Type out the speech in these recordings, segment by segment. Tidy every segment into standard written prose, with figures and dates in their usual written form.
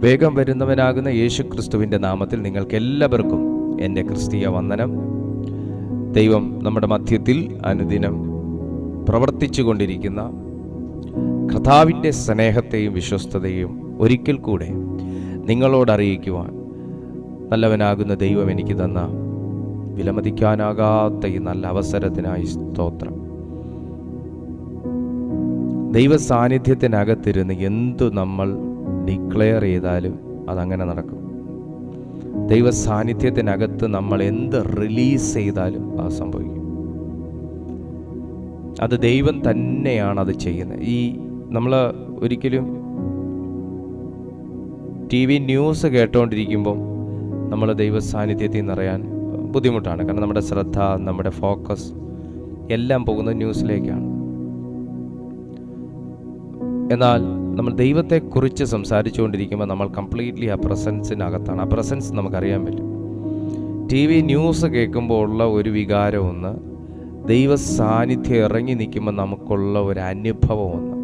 വേഗം വരുന്നവനാകുന്ന യേശു ക്രിസ്തുവിൻ്റെ നാമത്തിൽ നിങ്ങൾക്ക് എല്ലാവർക്കും എൻ്റെ ക്രിസ്തീയ വന്ദനം. ദൈവം നമ്മുടെ മധ്യത്തിൽ അനുദിനം പ്രവർത്തിച്ചു കൊണ്ടിരിക്കുന്ന കർത്താവിൻ്റെ സ്നേഹത്തെയും വിശ്വസ്തതയും ഒരിക്കൽ കൂടെ നിങ്ങളോട് അറിയിക്കുവാൻ നല്ലവനാകുന്ന ദൈവം എനിക്ക് തന്ന വിലമതിക്കാനാകാത്ത ഈ നല്ല അവസരത്തിനായി സ്തോത്രം. ദൈവ സാന്നിധ്യത്തിനകത്തിരുന്ന് എന്തു നമ്മൾ ഡിക്ലെയർ ചെയ്താലും അതങ്ങനെ നടക്കും. ദൈവ സാന്നിധ്യത്തിനകത്ത് നമ്മൾ എന്ത് റിലീസ് ചെയ്താലും അത് സംഭവിക്കും. അത് ദൈവം തന്നെയാണ് അത് ചെയ്യുന്നത്. ഈ നമ്മൾ ഒരിക്കലും TV ന്യൂസ് കേട്ടുകൊണ്ടിരിക്കുമ്പം നമ്മൾ ദൈവ സാന്നിധ്യത്തിൽ നിറയാൻ ബുദ്ധിമുട്ടാണ്. കാരണം നമ്മുടെ ശ്രദ്ധ, നമ്മുടെ ഫോക്കസ് എല്ലാം പോകുന്നത് ന്യൂസിലേക്കാണ്. എന്നാൽ നമ്മൾ ദൈവത്തെക്കുറിച്ച് സംസാരിച്ചുകൊണ്ടിരിക്കുമ്പോൾ നമ്മൾ കംപ്ലീറ്റ്ലി ആ പ്രസൻസിനകത്താണ്. ആ പ്രസൻസ് നമുക്കറിയാൻ പറ്റും. TV ന്യൂസ് കേൾക്കുമ്പോൾ ഉള്ള ഒരു വികാരം ഒന്ന്, ദൈവ സാന്നിധ്യം ഇറങ്ങി നിൽക്കുമ്പോൾ നമുക്കുള്ള ഒരു അനുഭവം ഒന്ന്.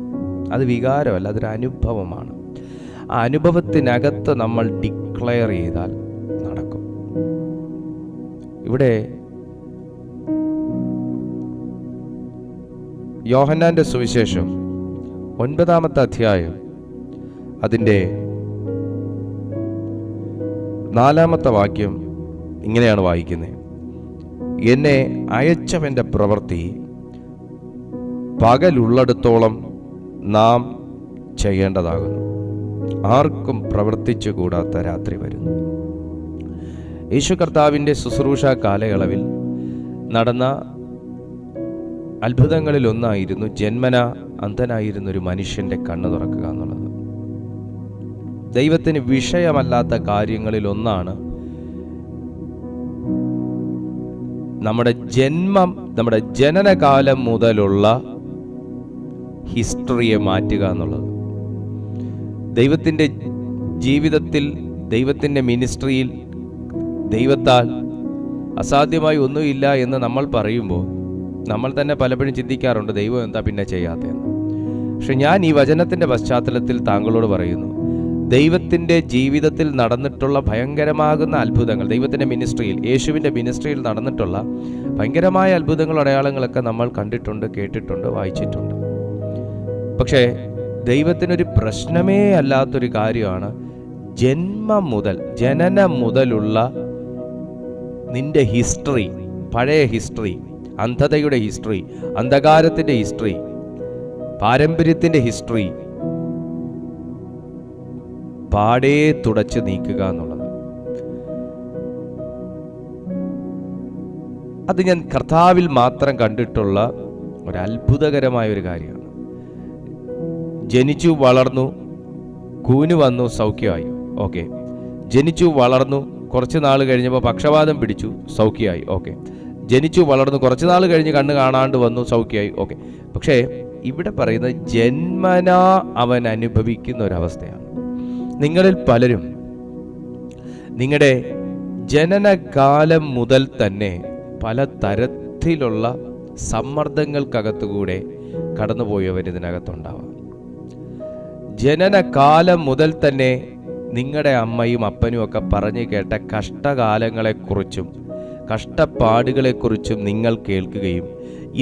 അത് വികാരമല്ല, അതൊരു അനുഭവമാണ്. ആ അനുഭവത്തിനകത്ത് നമ്മൾ ഡിക്ലെയർ ചെയ്താൽ നടക്കും. ഇവിടെ യോഹന്നാന്റെ സുവിശേഷം 9-ാമത്തെ അധ്യായം അതിൻ്റെ 4-ാമത്തെ വാക്യം ഇങ്ങനെയാണ് വായിക്കുന്നത്: എന്നെ അയച്ചവൻ്റെ പ്രവൃത്തി പകലുള്ളിടത്തോളം നാം ചെയ്യേണ്ടതാകുന്നു, ആർക്കും പ്രവർത്തിച്ചു കൂടാത്ത രാത്രി വരുന്നു. യേശു കർത്താവിൻ്റെ ശുശ്രൂഷ കാലയളവിൽ നടന്ന അത്ഭുതങ്ങളിൽ ഒന്നായിരുന്നു ജന്മന അന്ധനായിരുന്ന ഒരു മനുഷ്യൻ്റെ കണ്ണ് തുറക്കുക എന്നുള്ളത്. ദൈവത്തിന് വിഷയമല്ലാത്ത കാര്യങ്ങളിൽ ഒന്നാണ് നമ്മുടെ ജനനകാലം മുതലുള്ള ഹിസ്റ്ററിയെ മാറ്റുക എന്നുള്ളത്. ദൈവത്തിൻ്റെ ജീവിതത്തിൽ, ദൈവത്തിൻ്റെ മിനിസ്ട്രിയിൽ ദൈവത്താൽ അസാധ്യമായി ഒന്നുമില്ല എന്ന് നമ്മൾ പറയുമ്പോൾ നമ്മൾ തന്നെ പലപ്പോഴും ചിന്തിക്കാറുണ്ട്, ദൈവം എന്താ പിന്നെ ചെയ്യാത്തതെന്ന്. പക്ഷെ ഞാൻ ഈ വചനത്തിൻ്റെ പശ്ചാത്തലത്തിൽ താങ്കളോട് പറയുന്നു, ദൈവത്തിൻ്റെ ജീവിതത്തിൽ നടന്നിട്ടുള്ള ഭയങ്കരമാകുന്ന അത്ഭുതങ്ങൾ, ദൈവത്തിൻ്റെ മിനിസ്ട്രിയിൽ, യേശുവിൻ്റെ മിനിസ്ട്രിയിൽ നടന്നിട്ടുള്ള ഭയങ്കരമായ അത്ഭുതങ്ങൾ, അടയാളങ്ങളൊക്കെ നമ്മൾ കണ്ടിട്ടുണ്ട്, കേട്ടിട്ടുണ്ട്, വായിച്ചിട്ടുണ്ട്. പക്ഷേ ദൈവത്തിനൊരു പ്രശ്നമേ അല്ലാത്തൊരു കാര്യമാണ് ജനനം മുതലുള്ള നിന്റെ ഹിസ്റ്ററി, പഴയ ഹിസ്റ്ററി, അന്ധതയുടെ ഹിസ്റ്ററി, അന്ധകാരത്തിൻ്റെ ഹിസ്റ്ററി, പാരമ്പര്യത്തിൻ്റെ ഹിസ്റ്ററി പാടേ തുടച്ച് നീക്കുക എന്നുള്ളത്. അത് ഞാൻ കർത്താവിൽ മാത്രം കണ്ടിട്ടുള്ള ഒരു അത്ഭുതകരമായ ഒരു കാര്യമാണ്. ജനിച്ചു വളർന്നു, കൂന് വന്നു, സൗഖ്യമായി, ഓക്കെ. ജനിച്ചു വളർന്നു, കുറച്ച് നാൾ കഴിഞ്ഞപ്പോൾ പക്ഷപാതം പിടിച്ചു, സൗഖ്യമായി, ഓക്കെ. ജനിച്ചു വളർന്നു, കുറച്ച് നാൾ കഴിഞ്ഞ് കണ്ണ് കാണാണ്ട് വന്നു, സൗഖ്യമായി, ഓക്കെ. പക്ഷേ ഇവിടെ പറയുന്നത് ജന്മനാ അവൻ അനുഭവിക്കുന്ന ഒരവസ്ഥയാണ്. നിങ്ങളിൽ പലരും നിങ്ങളുടെ ജനനകാലം മുതൽ തന്നെ പല തരത്തിലുള്ള സമ്മർദ്ദങ്ങൾക്കകത്തുകൂടെ കടന്നുപോയവർ ഇതിനകത്തുണ്ടാവാം. ജനനകാലം മുതൽ തന്നെ നിങ്ങളുടെ അമ്മയും അപ്പനും ഒക്കെ പറഞ്ഞു കേട്ട കഷ്ടകാലങ്ങളെക്കുറിച്ചും കഷ്ടപ്പാടുകളെക്കുറിച്ചും നിങ്ങൾ കേൾക്കുകയും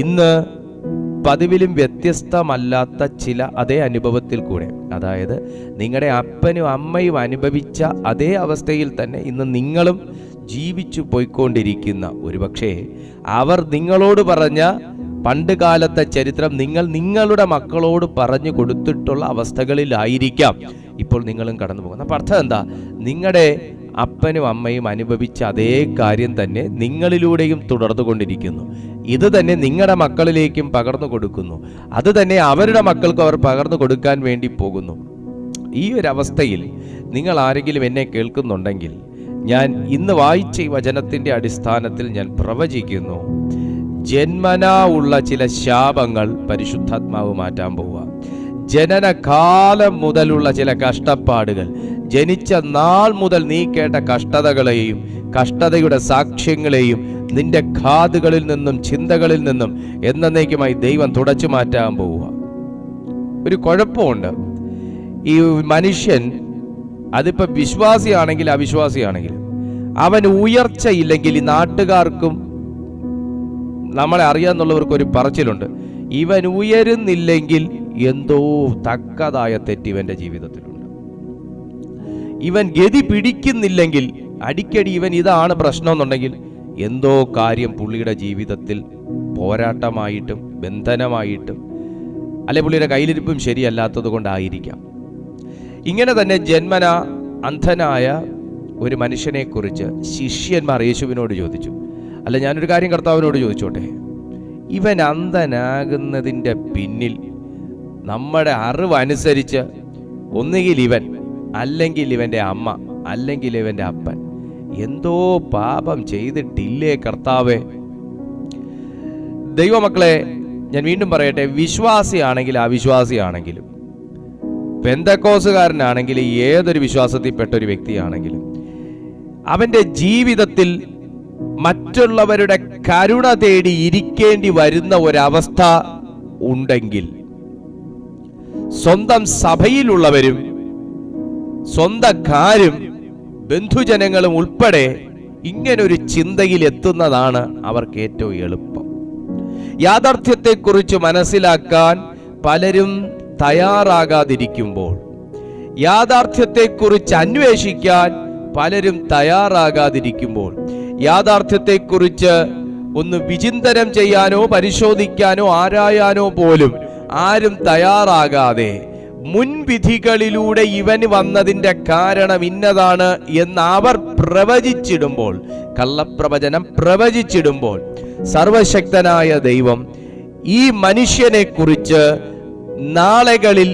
ഇന്ന് പതിവിലും വ്യത്യസ്തമല്ലാത്ത ചില അതേ അനുഭവത്തിൽ കൂടെ, അതായത് നിങ്ങളുടെ അപ്പനും അമ്മയും അനുഭവിച്ച അതേ അവസ്ഥയിൽ തന്നെ ഇന്ന് നിങ്ങളും ജീവിച്ചു പോയിക്കൊണ്ടിരിക്കുന്ന, ഒരുപക്ഷെ അവർ നിങ്ങളോട് പറഞ്ഞ പണ്ട് കാലത്തെ ചരിത്രം നിങ്ങളുടെ മക്കളോട് പറഞ്ഞു കൊടുത്തിട്ടുള്ള അവസ്ഥകളിലായിരിക്കാം ഇപ്പോൾ നിങ്ങളും കടന്നു പോകുന്നത്. അപ്പം അർത്ഥം എന്താ? നിങ്ങളുടെ അപ്പനും അമ്മയും അനുഭവിച്ച അതേ കാര്യം തന്നെ നിങ്ങളിലൂടെയും തുടർന്നു കൊണ്ടിരിക്കുന്നു. ഇത് തന്നെ നിങ്ങളുടെ മക്കളിലേക്കും പകർന്നു കൊടുക്കുന്നു. അത് തന്നെ അവരുടെ മക്കൾക്കും അവർ പകർന്നു കൊടുക്കാൻ വേണ്ടി പോകുന്നു. ഈ ഒരു അവസ്ഥയിൽ നിങ്ങൾ ആരെങ്കിലും എന്നെ കേൾക്കുന്നുണ്ടെങ്കിൽ, ഞാൻ ഇന്ന് വായിച്ച ഈ വചനത്തിൻ്റെ അടിസ്ഥാനത്തിൽ ഞാൻ പ്രവചിക്കുന്നു, ജന്മനാ ഉള്ള ചില ശാപങ്ങൾ പരിശുദ്ധാത്മാവ് മാറ്റാൻ പോവുക. ജനനകാലം മുതലുള്ള ചില കഷ്ടപ്പാടുകൾ, ജനിച്ച നാൾ മുതൽ നീ കേട്ട കഷ്ടതകളെയും കഷ്ടതയുടെ സാക്ഷ്യങ്ങളെയും നിന്റെ കാതുകളിൽ നിന്നും ചിന്തകളിൽ നിന്നും എന്നേക്കുമായി ദൈവം തുടച്ചു മാറ്റാൻ പോവുക. ഒരു കുഴപ്പമുണ്ട്. ഈ മനുഷ്യൻ അതിപ്പോ വിശ്വാസിയാണെങ്കിൽ അവിശ്വാസിയാണെങ്കിലും അവൻ ഉയർച്ചയില്ലെങ്കിൽ ഈ നാട്ടുകാർക്കും നമ്മളെ അറിയാന്നുള്ളവർക്ക് ഒരു പറച്ചിലുണ്ട്, ഇവൻ ഉയരുന്നില്ലെങ്കിൽ എന്തോ തക്കതായ തെറ്റ് ഇവന്റെ ജീവിതത്തിലുണ്ട്. ഇവൻ ഗതി പിടിക്കുന്നില്ലെങ്കിൽ, അടിക്കടി ഇവൻ ഇതാണ് പ്രശ്നം എന്നുണ്ടെങ്കിൽ എന്തോ കാര്യം പുള്ളിയുടെ ജീവിതത്തിൽ പോരാട്ടമായിട്ടും ബന്ധനമായിട്ടും അല്ലെ പുള്ളിയുടെ കയ്യിലിരിപ്പും ശരിയല്ലാത്തത് കൊണ്ടായിരിക്കാം. ഇങ്ങനെ തന്നെ ജന്മന അന്ധനായ ഒരു മനുഷ്യനെക്കുറിച്ച് ശിഷ്യന്മാർ യേശുവിനോട് ചോദിച്ചു. അല്ല, ഞാനൊരു കാര്യം കർത്താവിനോട് ചോദിച്ചോട്ടെ, ഇവൻ അന്ധനാകുന്നതിൻ്റെ പിന്നിൽ നമ്മുടെ അറിവനുസരിച്ച് ഒന്നുകിൽ ഇവൻ, അല്ലെങ്കിൽ ഇവൻ്റെ അമ്മ, അല്ലെങ്കിൽ ഇവൻ്റെ അപ്പൻ എന്തോ പാപം ചെയ്തിട്ടില്ലേ കർത്താവേ? ദൈവമക്കളെ, ഞാൻ വീണ്ടും പറയട്ടെ, വിശ്വാസിയാണെങ്കിലും അവിശ്വാസിയാണെങ്കിലും പെന്തക്കോസുകാരനാണെങ്കിലും ഏതൊരു വിശ്വാസത്തിൽപ്പെട്ട ഒരു വ്യക്തിയാണെങ്കിലും അവൻ്റെ ജീവിതത്തിൽ മറ്റുള്ളവരുടെ കരുണ തേടി ഇരിക്കേണ്ടി വരുന്ന ഒരവസ്ഥ ഉണ്ടെങ്കിൽ, സ്വന്തം സഭയിലുള്ളവരും സ്വന്തക്കാരും ബന്ധുജനങ്ങളും ഉൾപ്പെടെ ഇങ്ങനൊരു ചിന്തയിൽ എത്തുന്നതാണ് അവർക്ക് ഏറ്റവും എളുപ്പം. യാഥാർത്ഥ്യത്തെക്കുറിച്ച് മനസ്സിലാക്കാൻ പലരും തയ്യാറാകാതിരിക്കുമ്പോൾ, യാഥാർത്ഥ്യത്തെക്കുറിച്ച് അന്വേഷിക്കാൻ പലരും തയ്യാറാകാതിരിക്കുമ്പോൾ, യാഥാർത്ഥ്യത്തെക്കുറിച്ച് ഒന്ന് വിചിന്തനം ചെയ്യാനോ പരിശോധിക്കാനോ ആരായാനോ പോലും ആരും തയ്യാറാകാതെ മുൻവിധികളിലൂടെ ഇവന് വന്നതിൻ്റെ കാരണം ഇന്നതാണ് എന്ന് അവർ പ്രവചിച്ചിടുമ്പോൾ, കള്ളപ്രവചനം പ്രവചിച്ചിടുമ്പോൾ, സർവശക്തനായ ദൈവം ഈ മനുഷ്യനെ കുറിച്ച് നാളുകളിൽ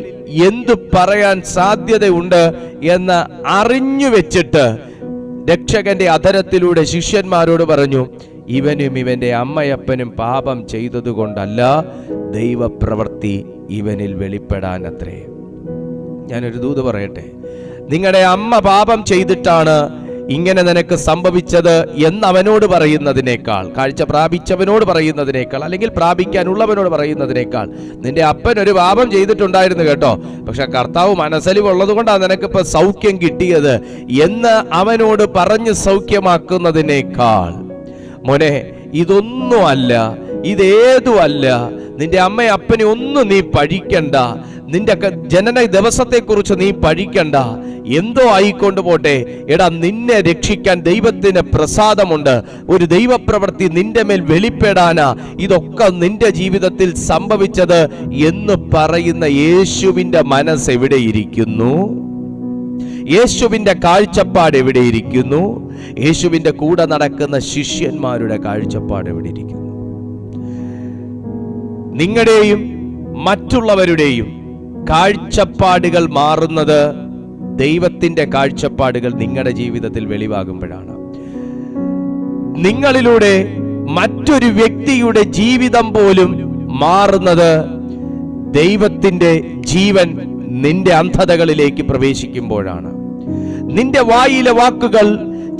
എന്തു പറയാൻ സാധ്യതയുണ്ട് എന്ന് അറിഞ്ഞു വെച്ചിട്ട് രക്ഷകന്റെ അധരത്തിലൂടെ ശിഷ്യന്മാരോട് പറഞ്ഞു, ഇവനും ഇവന്റെ അമ്മയപ്പനും പാപം ചെയ്തതുകൊണ്ടല്ല, ദൈവപ്രവൃത്തി ഇവനിൽ വെളിപ്പെടാനത്രേ. ഞാനൊരു ദൂത് പറയട്ടെ, നിങ്ങളുടെ അമ്മ പാപം ചെയ്തിട്ടാണ് ഇങ്ങനെ നിനക്ക് സംഭവിച്ചത് എന്നവനോട് പറയുന്നതിനേക്കാൾ, കാഴ്ച പ്രാപിച്ചവനോട് പറയുന്നതിനേക്കാൾ, അല്ലെങ്കിൽ പ്രാപിക്കാനുള്ളവനോട് പറയുന്നതിനേക്കാൾ, നിന്റെ അപ്പൻ ഒരു പാപം ചെയ്തിട്ടുണ്ടായിരുന്നു കേട്ടോ, പക്ഷെ കർത്താവ് മനസ്സലിവുള്ളത് കൊണ്ടാണ് നിനക്കിപ്പോ സൗഖ്യം കിട്ടിയത് എന്ന് അവനോട് പറഞ്ഞ് സൗഖ്യമാക്കുന്നതിനേക്കാൾ, മോനെ ഇതൊന്നുമല്ല, ഇതേതുമല്ല, നിന്റെ അമ്മയും അപ്പനെ ഒന്നും നീ പഴിക്കണ്ട, നിന്റെ ജനന ദിവസത്തെക്കുറിച്ച് നീ പഴിക്കണ്ട, എന്തോ ആയിക്കൊണ്ട് പോട്ടെ, എടാ നിന്നെ രക്ഷിക്കാൻ ദൈവത്തിന് പ്രസാദമുണ്ട്, ഒരു ദൈവപ്രവൃത്തി നിന്റെ മേൽ വെളിപ്പെടാനാ ഇതൊക്കെ നിന്റെ ജീവിതത്തിൽ സംഭവിച്ചത് എന്ന് പറയുന്ന യേശുവിന്റെ മനസ്സ് എവിടെയിരിക്കുന്നു? യേശുവിന്റെ കാഴ്ചപ്പാട് എവിടെയിരിക്കുന്നു? യേശുവിന്റെ കൂടെ നടക്കുന്ന ശിഷ്യന്മാരുടെ കാഴ്ചപ്പാട് എവിടെ ഇരിക്കുന്നു? നിങ്ങളുടെയും മറ്റുള്ളവരുടെയും കാഴ്ചപ്പാടുകൾ മാറുന്നത് ദൈവത്തിന്റെ കാഴ്ചപ്പാടുകൾ നിങ്ങളുടെ ജീവിതത്തിൽ വെളിവാകുമ്പോഴാണ്. നിങ്ങളിലൂടെ മറ്റൊരു വ്യക്തിയുടെ ജീവിതം പോലും മാറുന്നത് ദൈവത്തിന്റെ ജീവൻ നിന്റെ അന്ധതകളിലേക്ക് പ്രവേശിക്കുമ്പോഴാണ്. നിന്റെ വായിലെ വാക്കുകൾ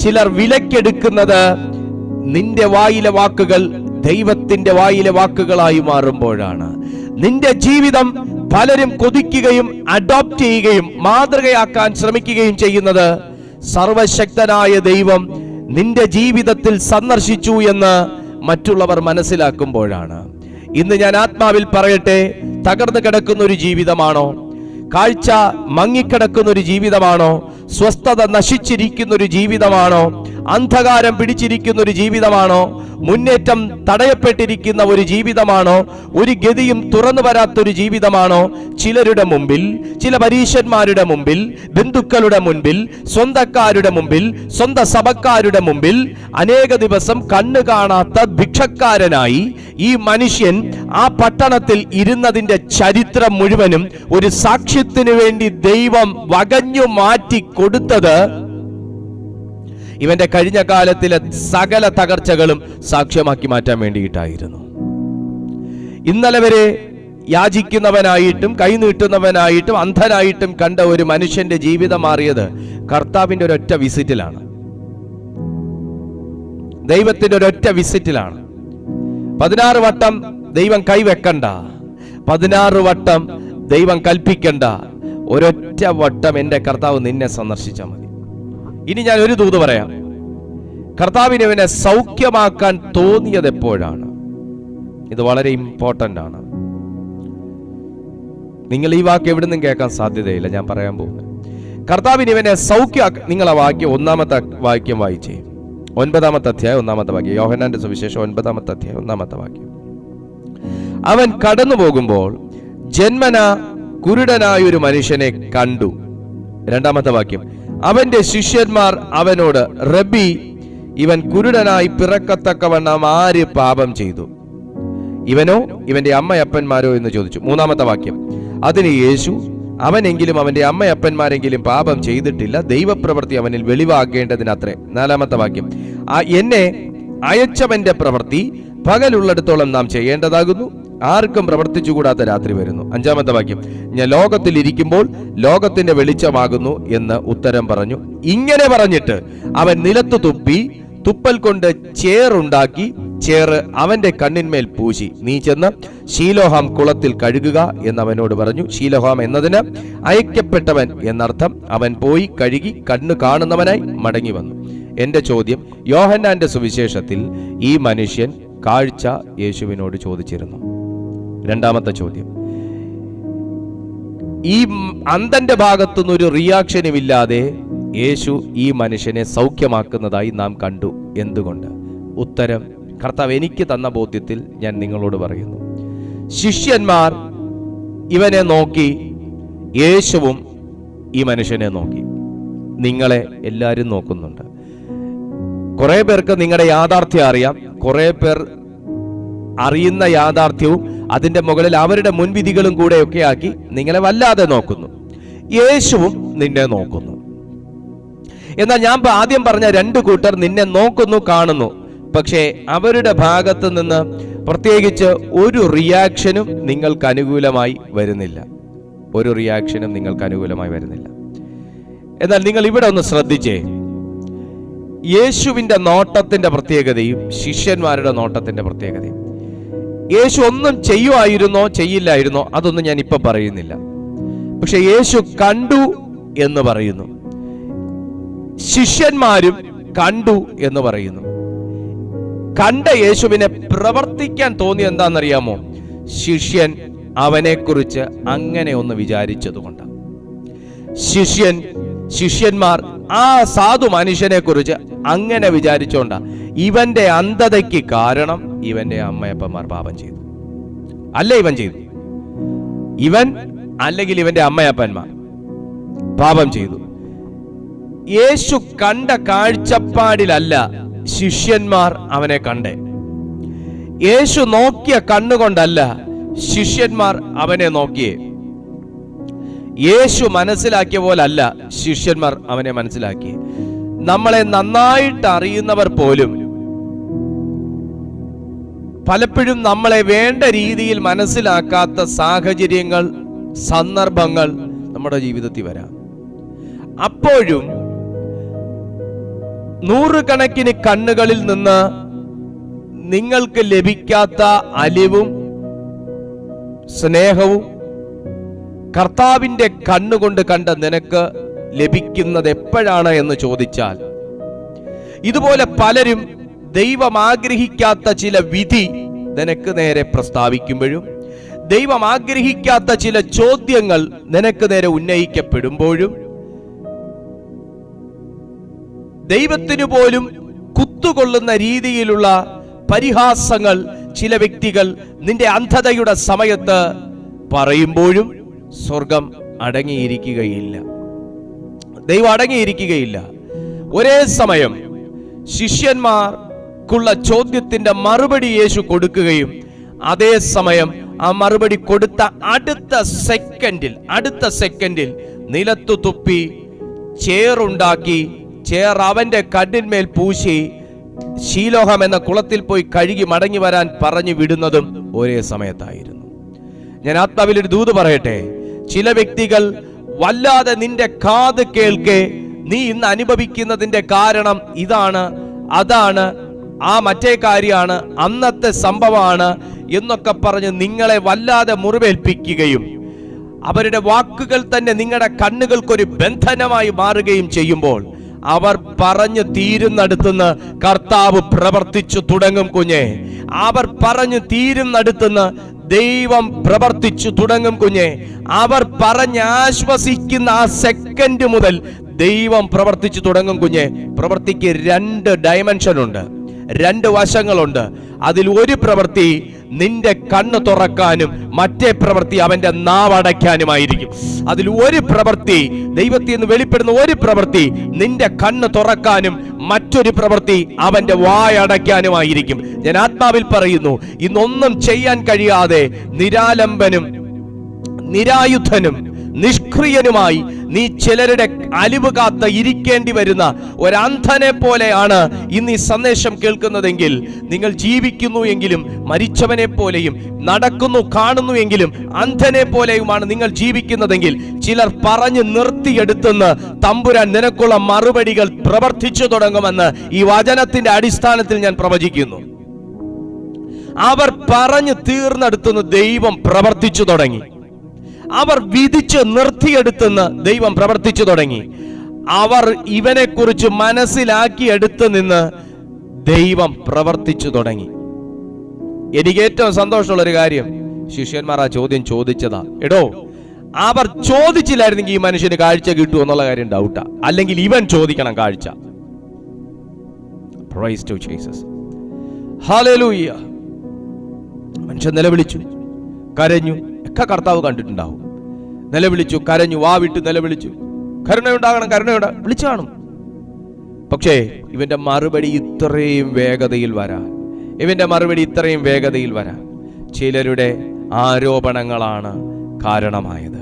ചിലർ വിലക്കെടുക്കുന്നത് നിന്റെ വായിലെ വാക്കുകൾ ദൈവത്തിന്റെ വായിലെ വാക്കുകളായി മാറുമ്പോഴാണ്. നിന്റെ ജീവിതം പലരും കൊതിക്കുകയും അഡോപ്റ്റ് ചെയ്യുകയും മാതൃകയാക്കാൻ ശ്രമിക്കുകയും ചെയ്യുന്നത് സർവശക്തനായ ദൈവം നിന്റെ ജീവിതത്തിൽ സന്ദർശിച്ചു എന്ന് മറ്റുള്ളവർ മനസ്സിലാക്കുമ്പോഴാണ്. ഇന്ന് ഞാൻ ആത്മാവിൽ പറയട്ടെ, തകർന്നു കിടക്കുന്ന ഒരു ജീവിതമാണോ? കാഴ്ച മങ്ങിക്കിടക്കുന്ന ഒരു ജീവിതമാണോ? സ്വസ്ഥത നശിച്ചിരിക്കുന്ന ഒരു ജീവിതമാണോ? അന്ധകാരം പിടിച്ചിരിക്കുന്ന ഒരു ജീവിതമാണോ? മുന്നേറ്റം തടയപ്പെട്ടിരിക്കുന്ന ഒരു ജീവിതമാണോ? ഒരു ഗതിയും തുറന്നു വരാത്തൊരു ജീവിതമാണോ? ചിലരുടെ മുമ്പിൽ, ചില പരീശന്മാരുടെ മുമ്പിൽ, ബന്ധുക്കളുടെ മുൻപിൽ, സ്വന്തക്കാരുടെ മുമ്പിൽ, സ്വന്തം സഭക്കാരുടെ മുമ്പിൽ അനേക ദിവസം കണ്ണു കാണാത്ത ഭിക്ഷക്കാരനായി ഈ മനുഷ്യൻ ആ പട്ടണത്തിൽ ഇരുന്നതിന്റെ ചരിത്രം മുഴുവനും ഒരു സാക്ഷ്യത്തിന് വേണ്ടി ദൈവം വകഞ്ഞു മാറ്റി കൊടുത്തത് ഇവന്റെ കഴിഞ്ഞ കാലത്തിലെ സകല തകർച്ചകളും സാക്ഷ്യമാക്കി മാറ്റാൻ വേണ്ടിയിട്ടായിരുന്നു. ഇന്നലെ വരെ യാചിക്കുന്നവനായിട്ടും കൈനീട്ടുന്നവനായിട്ടും അന്ധനായിട്ടും കണ്ട ഒരു മനുഷ്യന്റെ ജീവിതം മാറിയത് കർത്താവിന്റെ ഒരൊറ്റ വിസിറ്റിലാണ്, ദൈവത്തിന്റെ ഒരൊറ്റ വിസിറ്റിലാണ്. 16 വട്ടം ദൈവം കൈവെക്കണ്ട, 16 വട്ടം ദൈവം കൽപ്പിക്കണ്ട, ഒരൊറ്റ വട്ടം എൻ്റെ കർത്താവ് നിന്നെ സന്ദർശിച്ചാൽ മതി. ഇനി ഞാൻ ഒരു ദൂത് പറയാം. കർത്താവിന് ഇവനെ സൗഖ്യമാക്കാൻ തോന്നിയത് എപ്പോഴാണ്? ഇത് വളരെ ഇമ്പോർട്ടൻ്റ് ആണ്. നിങ്ങൾ ഈ വാക്ക് എവിടെ നിന്നും കേൾക്കാൻ സാധ്യതയില്ല. ഞാൻ പറയാൻ പോകുന്നത് കർത്താവിന് ഇവനെ നിങ്ങൾ ആ വാക്യം, ഒന്നാമത്തെ വാക്യം വായിച്ചേ. 9-ാമത്തെ അധ്യായം 1-ാമത്തെ വാക്യം. യോഹന്നാന്റെ സുവിശേഷം 9-ാമത്തെ അധ്യായം 1-ാമത്തെ വാക്യം. അവൻ കടന്നു പോകുമ്പോൾ ജന്മന കുരുടനായൊരു മനുഷ്യനെ കണ്ടു. 2-ാമത്തെ വാക്യം. അവന്റെ ശിഷ്യന്മാർ അവനോട്, റബ്ബി, ഇവൻ കുരുടനായി പിറക്കത്തക്കവണ്ണം ആര് പാപം ചെയ്തു, ഇവനോ ഇവന്റെ അമ്മയപ്പന്മാരോ എന്ന് ചോദിച്ചു. 3-ാമത്തെ വാക്യം. അതിന് യേശു, അവനെങ്കിലും അവന്റെ അമ്മയപ്പന്മാരെങ്കിലും പാപം ചെയ്തിട്ടില്ല, ദൈവപ്രവൃത്തി അവനിൽ വെളിവാക്കേണ്ടതിനത്രേ. 4-ാമത്തെ വാക്യം. എന്നെ അയച്ചവന്റെ പ്രവൃത്തി പകലുള്ളിടത്തോളം നാം ചെയ്യേണ്ടതാകുന്നു, ആർക്കും പ്രവർത്തിച്ചുകൂടാത്ത രാത്രി വരുന്നു. 5-ാമത്തെ വാക്യം. ഞാൻ ലോകത്തിൽ ഇരിക്കുമ്പോൾ ലോകത്തിന്റെ വെളിച്ചമാകുന്നു എന്ന് ഉത്തരം പറഞ്ഞു. ഇങ്ങനെ പറഞ്ഞിട്ട് അവൻ നിലത്തു തുപ്പി, തുപ്പൽ കൊണ്ട് ചേറുണ്ടാക്കി, ചേറ് അവന്റെ കണ്ണിന്മേൽ പൂശി, നീ ചെന്ന് ശീലോഹാം കുളത്തിൽ കഴുകുക എന്നവനോട് പറഞ്ഞു. ശീലോഹാം എന്നതിന് അയക്കപ്പെട്ടവൻ എന്നർത്ഥം. അവൻ പോയി കഴുകി കണ്ണ് കാണുന്നവനായി മടങ്ങി വന്നു. എന്റെ ചോദ്യം, യോഹന്നാന്റെ സുവിശേഷത്തിൽ ഈ മനുഷ്യൻ കാഴ്ച യേശുവിനോട് ചോദിച്ചിരുന്നു. 2-ാമത്തെ ചോദ്യം, ഈ അന്ധന്റെ ഭാഗത്തുനിന്ന് ഒരു റിയാക്ഷനും ഇല്ലാതെ യേശു ഈ മനുഷ്യനെ സൗഖ്യമാക്കുന്നതായി നാം കണ്ടു. എന്തുകൊണ്ട്? ഉത്തരം കർത്താവ് എനിക്ക് തന്ന ബോധ്യത്തിൽ ഞാൻ നിങ്ങളോട് പറയുന്നു. ശിഷ്യന്മാർ ഇവനെ നോക്കി, യേശുവും ഈ മനുഷ്യനെ നോക്കി. നിങ്ങളെ എല്ലാവരും നോക്കുന്നുണ്ട്. കുറെ പേർക്ക് നിങ്ങളുടെ യാഥാർത്ഥ്യം അറിയാം. കുറെ പേർ അറിയുന്ന യാഥാർത്ഥ്യവും അതിന്റെ മുകളിൽ അവരുടെ മുൻവിധികളും കൂടെയൊക്കെ ആക്കി നിങ്ങളെ വല്ലാതെ നോക്കുന്നു. യേശുവും നിന്നെ നോക്കുന്നു. എന്നാൽ ഞാൻ ആദ്യം പറഞ്ഞ 2 കൂട്ടർ നിന്നെ നോക്കുന്നു, കാണുന്നു. പക്ഷേ അവരുടെ ഭാഗത്ത് നിന്ന് പ്രത്യേകിച്ച് ഒരു റിയാക്ഷനും നിങ്ങൾക്ക് അനുകൂലമായി വരുന്നില്ല. ഒരു റിയാക്ഷനും നിങ്ങൾക്ക് അനുകൂലമായി വരുന്നില്ല. എന്നാൽ നിങ്ങൾ ഇവിടെ ഒന്ന് ശ്രദ്ധിച്ചേ. യേശുവിന്റെ നോട്ടത്തിന്റെ പ്രത്യേകതയും ശിഷ്യന്മാരുടെ നോട്ടത്തിന്റെ പ്രത്യേകതയും. യേശു ഒന്നും ചെയ്യുമായിരുന്നോ ചെയ്യില്ലായിരുന്നോ അതൊന്നും ഞാൻ ഇപ്പൊ പറയുന്നില്ല. പക്ഷെ യേശു കണ്ടു എന്ന് പറയുന്നു, ശിഷ്യന്മാരും കണ്ടു എന്ന് പറയുന്നു. കണ്ട യേശുവിനെ പ്രവർത്തിക്കാൻ തോന്നി എന്താണെന്നറിയാമോ? ശിഷ്യൻ അവനെക്കുറിച്ച് അങ്ങനെ ഒന്ന് വിചാരിച്ചതുകൊണ്ട്. ശിഷ്യന്മാർ ആ സാധു മനുഷ്യനെ കുറിച്ച് അങ്ങനെ വിചാരിച്ചോണ്ട. ഇവന്റെ അന്ധതയ്ക്ക് കാരണം ഇവന്റെ അമ്മയപ്പന്മാർ പാപം ചെയ്തു. അല്ല ഇവൻ ചെയ്തു, ഇവൻ അല്ലെങ്കിൽ ഇവന്റെ അമ്മയപ്പന്മാർ പാപം ചെയ്തു. യേശു കണ്ട കാഴ്ചപ്പാടിലല്ല ശിഷ്യന്മാർ അവനെ കണ്ടേ. യേശു നോക്കിയ കണ്ണുകൊണ്ടല്ല ശിഷ്യന്മാർ അവനെ നോക്കിയേ. യേശു മനസ്സിലാക്കിയ പോലല്ല ശിഷ്യന്മാർ അവനെ മനസ്സിലാക്കി. നമ്മളെ നന്നായിട്ട് അറിയുന്നവർ പോലും പലപ്പോഴും നമ്മളെ വേണ്ട രീതിയിൽ മനസ്സിലാക്കാത്ത സാഹചര്യങ്ങൾ, സന്ദർഭങ്ങൾ നമ്മുടെ ജീവിതത്തിൽ വരാം. അപ്പോഴും നൂറുകണക്കിന് കണ്ണുകളിൽ നിന്ന് നിങ്ങൾക്ക് ലഭിക്കാത്ത അലിവും സ്നേഹവും കർത്താവിന്റെ കണ്ണുകൊണ്ട് കണ്ട നിനക്ക് ലഭിക്കുന്നത് എപ്പോഴാണ് എന്ന് ചോദിച്ചാൽ, ഇതുപോലെ പലരും ദൈവം ആഗ്രഹിക്കാത്ത ചില വിധി നിനക്ക് നേരെ പ്രസ്താവിക്കുമ്പോഴും, ദൈവം ആഗ്രഹിക്കാത്ത ചില ചോദ്യങ്ങൾ നിനക്ക് നേരെ ഉന്നയിക്കപ്പെടുമ്പോഴും, ദൈവത്തിനു പോലും കുത്തുകൊള്ളുന്ന രീതിയിലുള്ള പരിഹാസങ്ങൾ ചില വ്യക്തികൾ നിന്റെ അന്ധതയുടെ സമയത്ത് പറയുമ്പോഴും സ്വർഗം അടങ്ങിയിരിക്കുകയില്ല, ദൈവം അടങ്ങിയിരിക്കുകയില്ല. ഒരേ സമയം ശിഷ്യന്മാർക്കുള്ള ചോദ്യത്തിന്റെ മറുപടി യേശു കൊടുക്കുകയും അതേ സമയം ആ മറുപടി കൊടുത്ത അടുത്ത സെക്കൻഡിൽ നിലത്തു തുപ്പി ചേറുണ്ടാക്കി, ചേർ അവന്റെ കണ്ണിന്മേൽ പൂശി ശീലോഹം എന്ന കുളത്തിൽ പോയി കഴുകി മടങ്ങി വരാൻ പറഞ്ഞു വിടുന്നതും ഒരേ സമയത്തായിരുന്നു. ഞാൻ ആത്മാവിലൊരു ദൂത് പറയട്ടെ. ചില വ്യക്തികൾ വല്ലാതെ നിന്റെ കാത് കേൾക്കെ നീ ഇന്ന് അനുഭവിക്കുന്നതിന്റെ കാരണം ഇതാണ്, അതാണ്, ആ മറ്റേ കാര്യമാണ്, അന്നത്തെ സംഭവമാണ് എന്നൊക്കെ പറഞ്ഞ് നിങ്ങളെ വല്ലാതെ മുറിവേൽപ്പിക്കുകയും അവരുടെ വാക്കുകൾ തന്നെ നിങ്ങളുടെ കണ്ണുകൾക്കൊരു ബന്ധനമായി മാറുകയും ചെയ്യുമ്പോൾ അവർ പറഞ്ഞു തീരുന്നിടത്തുനിന്ന് കർത്താവ് പ്രവർത്തിച്ചു തുടങ്ങും കുഞ്ഞെ. അവർ പറഞ്ഞു തീരുന്നിടത്തുനിന്ന് ദൈവം പ്രവർത്തിച്ചു തുടങ്ങും കുഞ്ഞെ. അവർ പറഞ്ഞ് ആശ്വസിക്കുന്ന ആ സെക്കൻഡ് മുതൽ ദൈവം പ്രവർത്തിച്ചു തുടങ്ങും കുഞ്ഞെ. പ്രവൃത്തിക്ക് 2 ഡയമെൻഷൻ ഉണ്ട്, 2 വശങ്ങളുണ്ട്. അതിൽ ഒരു പ്രവൃത്തി നിന്റെ കണ്ണ് തുറക്കാനും മറ്റേ പ്രവൃത്തി അവന്റെ നാവടയ്ക്കാനുമായിരിക്കും. അതിൽ ഒരു പ്രവൃത്തി, ദൈവത്തിൽ നിന്ന് വെളിപ്പെടുന്ന ഒരു പ്രവൃത്തി നിന്റെ കണ്ണ് തുറക്കാനും മറ്റൊരു പ്രവൃത്തി അവന്റെ വായടയ്ക്കാനുമായിരിക്കും. ഞാൻ ആത്മാവിൽ പറയുന്നു, ഇന്നൊന്നും ചെയ്യാൻ കഴിയാതെ നിരാലംബനും നിരായുധനും നിഷ്ക്രിയനുമായി നീ ചിലരുടെ അലിവ് കാത്ത് ഇരിക്കേണ്ടി വരുന്ന ഒരന്ധനെ പോലെയാണ് ഇന്ന് ഈ സന്ദേശം കേൾക്കുന്നതെങ്കിൽ, നിങ്ങൾ ജീവിക്കുന്നു എങ്കിലും മരിച്ചവനെ പോലെയും നടക്കുന്നു കാണുന്നു എങ്കിലും അന്ധനെ പോലെയുമാണ് നിങ്ങൾ ജീവിക്കുന്നതെങ്കിൽ, ചിലർ പറഞ്ഞു നിർത്തിയെടുത്തെന്ന് തമ്പുരാൻ നിനക്കുള്ള മറുപടികൾ പ്രവർത്തിച്ചു തുടങ്ങുമെന്ന് ഈ വചനത്തിന്റെ അടിസ്ഥാനത്തിൽ ഞാൻ പ്രവചിക്കുന്നു. അവർ പറഞ്ഞു തീർന്നെടുത്തുനിന്ന് ദൈവം പ്രവർത്തിച്ചു തുടങ്ങി. അവർ വിധിച്ച് നിർത്തിയെടുത്തെന്ന് ദൈവം പ്രവർത്തിച്ചു തുടങ്ങി. അവർ ഇവനെ കുറിച്ച് മനസ്സിലാക്കിയെടുത്ത് നിന്ന് ദൈവം പ്രവർത്തിച്ചു തുടങ്ങി. എനിക്ക് ഏറ്റവും സന്തോഷമുള്ള ഒരു കാര്യം, ശിഷ്യന്മാർ ആ ചോദ്യം ചോദിച്ചതാ. എടോ, അവർ ചോദിച്ചില്ലായിരുന്നെങ്കിൽ ഈ മനുഷ്യന് കാഴ്ച കിട്ടുമോ എന്നുള്ള കാര്യം ഡൗട്ടാ. അല്ലെങ്കിൽ ഇവൻ ചോദിക്കണം കാഴ്ച. Praise to Jesus, hallelujah. മനുഷ്യൻ നിലവിളിച്ചു, കരഞ്ഞു, ഒക്കെ കർത്താവ് കണ്ടിട്ടുണ്ടാവും. നിലവിളിച്ചു, കരഞ്ഞു, വാവിട്ട് നിലവിളിച്ചു, കരുണയുണ്ടാകണം, കരുണയുണ്ടാകണം വിളിച്ചു കാണും. പക്ഷേ ഇവന്റെ മറുപടി ഇത്രയും വേഗതയിൽ വരാൻ, ഇവന്റെ മറുപടി ഇത്രയും വേഗതയിൽ വരാൻ ചിലരുടെ ആരോപണങ്ങളാണ് കാരണമായത്.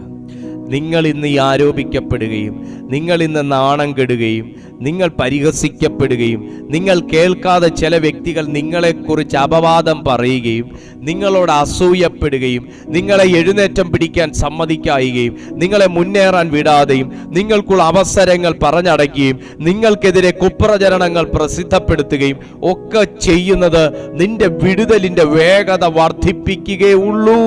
നിങ്ങൾ ഇന്ന് ഈ ആരോപിക്കപ്പെടുകയും നിങ്ങൾ ഇന്ന് നാണം കെടുകയും നിങ്ങൾ പരിഹസിക്കപ്പെടുകയും നിങ്ങൾ കേൾക്കാതെ ചില വ്യക്തികൾ നിങ്ങളെക്കുറിച്ച് അപവാദം പറയുകയും നിങ്ങളോട് അസൂയപ്പെടുകയും നിങ്ങളെ എഴുന്നേറ്റം പിടിക്കാൻ സമ്മതിക്കാവുകയും നിങ്ങളെ മുന്നേറാൻ വിടാതെയും നിങ്ങൾക്കുള്ള അവസരങ്ങൾ പറഞ്ഞടയ്ക്കുകയും നിങ്ങൾക്കെതിരെ കുപ്രചരണങ്ങൾ പ്രസിദ്ധപ്പെടുത്തുകയും ഒക്കെ ചെയ്യുന്നത് നിന്റെ വിടുതലിന്റെ വേഗത വർദ്ധിപ്പിക്കുകയുള്ളൂ.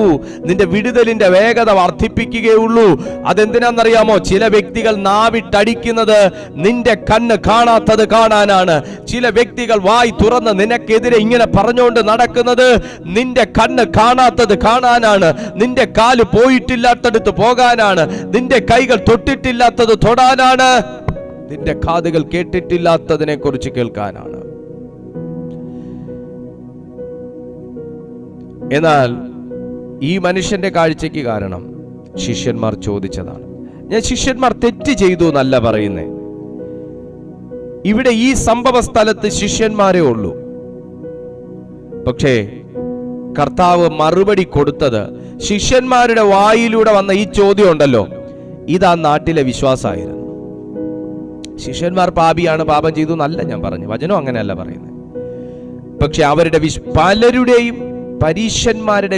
നിന്റെ വിടുതലിന്റെ വേഗത വർദ്ധിപ്പിക്കുകയുള്ളൂ. അതെന്തിനാണെന്നറിയാമോ? ചില വ്യക്തികൾ നാവിട്ടടിക്കുന്നത് നിന്റെ കണ്ണ് കാണാത്തത് കാണാനാണ്. ചില വ്യക്തികൾ വായി തുറന്ന് നിനക്കെതിരെ ഇങ്ങനെ പറഞ്ഞുകൊണ്ട് നടക്കുന്നത് നിന്റെ കണ്ണ് കാണാത്തത് കാണാനാണ്. നിന്റെ കാല് പോയിട്ടില്ലാത്തടുത്ത് പോകാനാണ്. നിന്റെ കൈകൾ തൊട്ടിട്ടില്ലാത്തത് തൊടാനാണ്. നിന്റെ കാതുകൾ കേട്ടിട്ടില്ലാത്തതിനെ കുറിച്ച് കേൾക്കാനാണ്. എന്നാൽ ഈ മനുഷ്യന്റെ കാഴ്ചയ്ക്ക് കാരണം ശിഷ്യന്മാർ ചോദിച്ചതാണ്. ഞാൻ ശിഷ്യന്മാർ തെറ്റ് ചെയ്തു എന്നല്ല പറയുന്നേ. ഇവിടെ ഈ സംഭവ സ്ഥലത്ത് ശിഷ്യന്മാരേ ഉള്ളൂ. പക്ഷേ കർത്താവ് മറുപടി കൊടുത്തത് ശിഷ്യന്മാരുടെ വായിലൂടെ വന്ന ഈ ചോദ്യം ഉണ്ടല്ലോ, ഇതാ നാട്ടിലെ വിശ്വാസമായിരുന്നു. ശിഷ്യന്മാർ പാപിയാണ്, പാപം ചെയ്തു എന്നല്ല ഞാൻ പറഞ്ഞു, വചനം അങ്ങനെയല്ല പറയുന്നത്. പക്ഷെ അവരുടെ പലരുടെയും പരീശന്മാരുടെ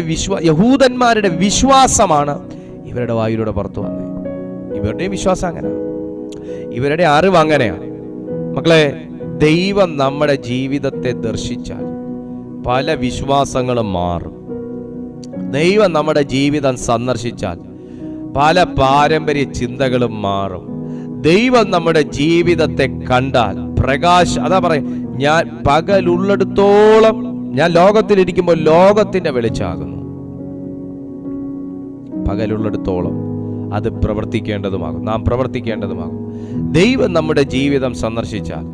യഹൂദന്മാരുടെ വിശ്വാസമാണ് ഇവരുടെ വായിലൂടെ പുറത്തു വന്നത്. ഇവരുടെയും വിശ്വാസം അങ്ങനെയാണ്, ഇവരുടെ അറിവ് അങ്ങനെയാണ്. മക്കളെ, ദൈവം നമ്മുടെ ജീവിതത്തെ ദർശിച്ചാൽ പല വിശ്വാസങ്ങളും മാറും. ദൈവം നമ്മുടെ ജീവിതം സന്ദർശിച്ചാൽ പല പാരമ്പര്യ ചിന്തകളും മാറും. ദൈവം നമ്മുടെ ജീവിതത്തെ കണ്ടാൽ അതാ പറയും, ഞാൻ പകലുള്ളിടത്തോളം ഞാൻ ലോകത്തിലിരിക്കുമ്പോൾ ലോകത്തിന്റെ വെളിച്ചാകുന്നു. പകലുള്ളിടത്തോളം അത് പ്രവർത്തിക്കേണ്ടതുമാകും, നാം പ്രവർത്തിക്കേണ്ടതുമാകും. ദൈവം നമ്മുടെ ജീവിതം സന്ദർശിച്ചാൽ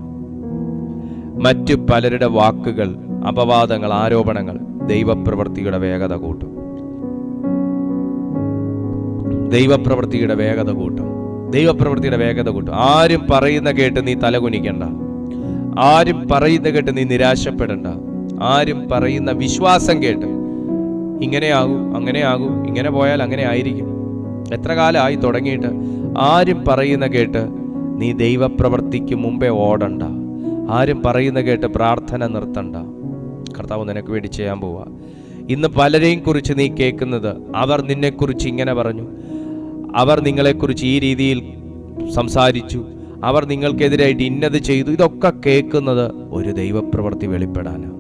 മറ്റു പലരുടെ വാക്കുകൾ, അപവാദങ്ങൾ, ആരോപണങ്ങൾ ദൈവപ്രവൃത്തിയുടെ വേഗത കൂട്ടും. ദൈവപ്രവൃത്തിയുടെ വേഗത കൂട്ടും. ദൈവപ്രവൃത്തിയുടെ വേഗത കൂട്ടും. ആരും പറയുന്ന കേട്ട് നീ തലകുനിക്കണ്ട. ആരും പറയുന്ന കേട്ട് നീ നിരാശപ്പെടണ്ട. ആരും പറയുന്ന വിശ്വാസം കേട്ട് ഇങ്ങനെയാകും, അങ്ങനെയാകും, ഇങ്ങനെ പോയാൽ അങ്ങനെ ആയിരിക്കും, എത്ര കാലമായി തുടങ്ങിയിട്ട്, ആരും പറയുന്ന കേട്ട് നീ ദൈവപ്രവൃത്തിക്ക് മുമ്പേ ഓടണ്ട. ആരും പറയുന്ന കേട്ട് പ്രാർത്ഥന നിർത്തണ്ട. കർത്താവ് നിനക്ക് വേണ്ടി ചെയ്യാൻ പോവാ. ഇന്ന് പലരെയും കുറിച്ച് നീ കേൾക്കുന്നത്, അവർ നിന്നെക്കുറിച്ച് ഇങ്ങനെ പറഞ്ഞു, അവർ നിങ്ങളെക്കുറിച്ച് ഈ രീതിയിൽ സംസാരിച്ചു, അവർ നിങ്ങൾക്കെതിരായിട്ട് ഇന്നത് ചെയ്തു. ഇതൊക്കെ കേൾക്കുന്നത് ഒരു ദൈവപ്രവൃത്തി വെളിപ്പെടാനാ,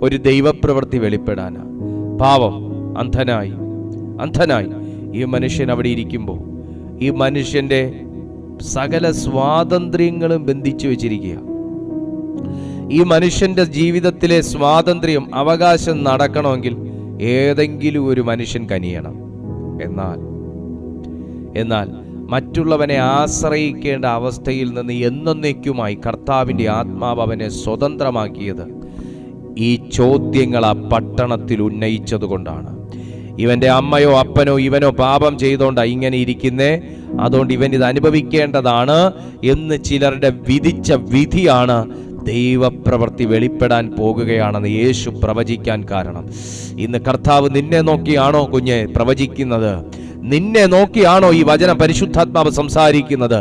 ഒരു ദൈവപ്രവൃത്തി വെളിപ്പെടാനാ. പാവം അന്ധനായി ഈ മനുഷ്യൻ അവിടെ ഇരിക്കുമ്പോൾ ഈ മനുഷ്യൻ്റെ സകല സ്വാതന്ത്ര്യങ്ങളും ബന്ധിച്ചു വെച്ചിരിക്കുക. ഈ മനുഷ്യൻ്റെ ജീവിതത്തിലെ സ്വാതന്ത്ര്യം, അവകാശം നടക്കണമെങ്കിൽ ഏതെങ്കിലും ഒരു മനുഷ്യൻ കനിയണം. എന്നാൽ മറ്റുള്ളവനെ ആശ്രയിക്കേണ്ട അവസ്ഥയിൽ നിന്ന് എന്നേക്കുമായി കർത്താവിൻ്റെ ആത്മാവ് അവനെ സ്വതന്ത്രമാക്കിയത് ഈ ചോദ്യങ്ങൾ ആ പട്ടണത്തിൽ ഉന്നയിച്ചതുകൊണ്ടാണ്. ഇവൻ്റെ അമ്മയോ അപ്പനോ ഇവനോ പാപം ചെയ്തുകൊണ്ടാണ് ഇങ്ങനെ ഇരിക്കുന്നേ, അതുകൊണ്ട് ഇവൻ ഇത് അനുഭവിക്കേണ്ടതാണ് എന്ന് ചിലരുടെ വിധിച്ച വിധിയാണ് ദൈവപ്രവൃത്തി വെളിപ്പെടാൻ പോകുകയാണെന്ന് യേശു പ്രവചിക്കാൻ കാരണം. ഇന്ന് കർത്താവ് നിന്നെ നോക്കിയാണോ കുഞ്ഞെ പ്രവചിക്കുന്നത്? നിന്നെ നോക്കിയാണോ ഈ വചനം പരിശുദ്ധാത്മാവ് സംസാരിക്കുന്നത്?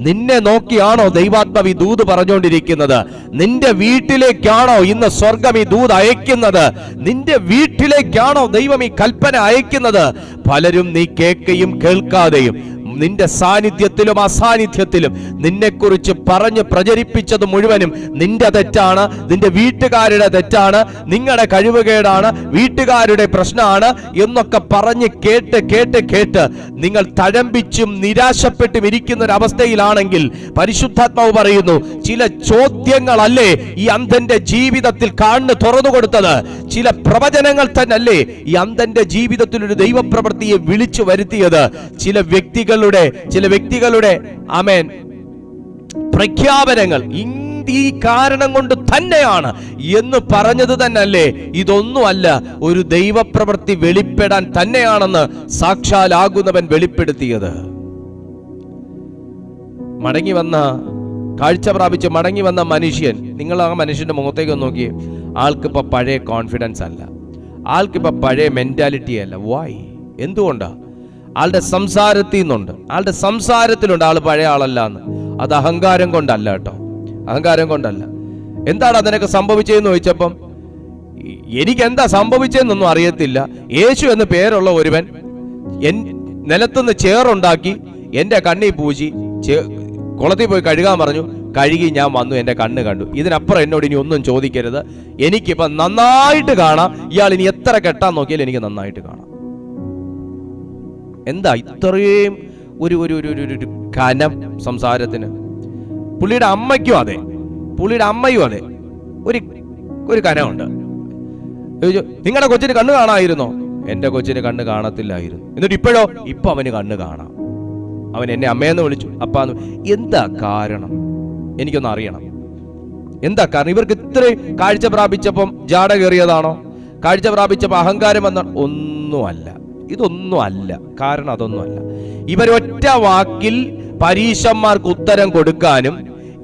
നിന്നെ നോക്കിയാണോ ദൈവാത്മാവ് ഈ ദൂത് പറഞ്ഞുകൊണ്ടിരിക്കുന്നത്? നിന്റെ വീട്ടിലേക്കാണോ ഇന്ന് സ്വർഗം ഈ ദൂത് അയക്കുന്നത്? നിന്റെ വീട്ടിലേക്കാണോ ദൈവം ഈ കൽപ്പന അയക്കുന്നത്? പലരും നീ കേൾക്കുകയും കേൾക്കാതെയും നിന്റെ സാന്നിധ്യത്തിലും അസാന്നിധ്യത്തിലും നിന്നെക്കുറിച്ച് പറഞ്ഞ് പ്രചരിപ്പിച്ചത് മുഴുവനും നിന്റെ തെറ്റാണ്, നിന്റെ വീട്ടുകാരുടെ തെറ്റാണ്, നിങ്ങളുടെ കഴിവുകേടാണ്, വീട്ടുകാരുടെ പ്രശ്നമാണ് എന്നൊക്കെ പറഞ്ഞ് കേട്ട് കേട്ട് കേട്ട് നിങ്ങൾ തഴമ്പിച്ചും നിരാശപ്പെട്ടും ഇരിക്കുന്ന ഒരു അവസ്ഥയിലാണെങ്കിൽ പരിശുദ്ധാത്മാവ് പറയുന്നു, ചില ചോദ്യങ്ങളല്ലേ ഈ അന്ധന്റെ ജീവിതത്തിൽ കണ്ണ് തുറന്നു കൊടുത്തത്? ചില പ്രവചനങ്ങൾ തന്നെയല്ലേ ഈ അന്ധന്റെ ജീവിതത്തിൽ ഒരു ദൈവപ്രവൃത്തിയെ വിളിച്ചു വരുത്തിയത്? ചില വ്യക്തികളുടെ ആമേൻ പ്രഖ്യാപനങ്ങൾ ഈ കാരണം കൊണ്ട് തന്നെയാണ് എന്ന് പറഞ്ഞത് തന്നെയല്ലേ? ഇതൊന്നുമല്ല, ഒരു ദൈവപ്രവൃത്തി വെളിപ്പെടാൻ തന്നെയാണെന്ന് സാക്ഷാലാകുന്നവൻ വെളിപ്പെടുത്തിയത്. കാഴ്ച പ്രാപിച്ച് മടങ്ങി വന്ന മനുഷ്യൻ, നിങ്ങൾ ആ മനുഷ്യന്റെ മുഖത്തേക്ക് നോക്കിയേ. ആൾക്കിപ്പോ പഴയ കോൺഫിഡൻസ് അല്ല, ആൾക്കിപ്പോ പഴയ മെന്റാലിറ്റി അല്ല. വായ്? എന്തുകൊണ്ടാ? ആളുടെ സംസാരത്തിലുണ്ട് ആൾ പഴയ ആളല്ല എന്ന്. അത് അഹങ്കാരം കൊണ്ടല്ല കേട്ടോ, അഹങ്കാരം കൊണ്ടല്ല. എന്താണ് അതിനൊക്കെ സംഭവിച്ചതെന്ന് ചോദിച്ചപ്പം എനിക്കെന്താ സംഭവിച്ചതെന്നൊന്നും അറിയത്തില്ല. യേശു എന്ന് പേരുള്ള ഒരുവൻ നിലത്തുനിന്ന് ചേറുണ്ടാക്കി എൻ്റെ കണ്ണി പൂശി കുളത്തിൽ പോയി കഴുകാൻ പറഞ്ഞു. കഴുകി ഞാൻ വന്നു, എൻ്റെ കണ്ണ് കണ്ടു. ഇതിനപ്പുറം എന്നോട് ഇനി ഒന്നും ചോദിക്കരുത്. എനിക്കിപ്പം നന്നായിട്ട് കാണാം. ഇയാൾ ഇനി എത്ര കെട്ടാൻ നോക്കിയാലും എനിക്ക് നന്നായിട്ട് കാണാം. എന്താ ഇത്രയും ഒരു കനം സംസാരത്തിന്? പുള്ളിയുടെ അമ്മയ്ക്കും അതെ, ഒരു കനമുണ്ട്. നിങ്ങളുടെ കൊച്ചിന് കണ്ണ് കാണാമായിരുന്നോ? എൻ്റെ കൊച്ചിന് കണ്ണ് കാണത്തില്ലായിരുന്നു. എന്നിട്ട് ഇപ്പൊ അവന് കണ്ണ് കാണാം. അവൻ എന്നെ അമ്മയെന്ന് വിളിച്ചു, അപ്പാന്ന്. എന്താ കാരണം? എനിക്കൊന്ന് അറിയണം. എന്താ കാരണം? ഇവർക്ക് ഇത്രയും കാഴ്ച പ്രാപിച്ചപ്പം ജാട കയറിയതാണോ? കാഴ്ച പ്രാപിച്ചപ്പോൾ അഹങ്കാരം വന്ന? ഒന്നുമല്ല, ഇതൊന്നും അല്ല കാരണം. അതൊന്നുമല്ല. ഇവരൊറ്റ വാക്കിൽ പരീശന്മാർക്ക് ഉത്തരം കൊടുക്കാനും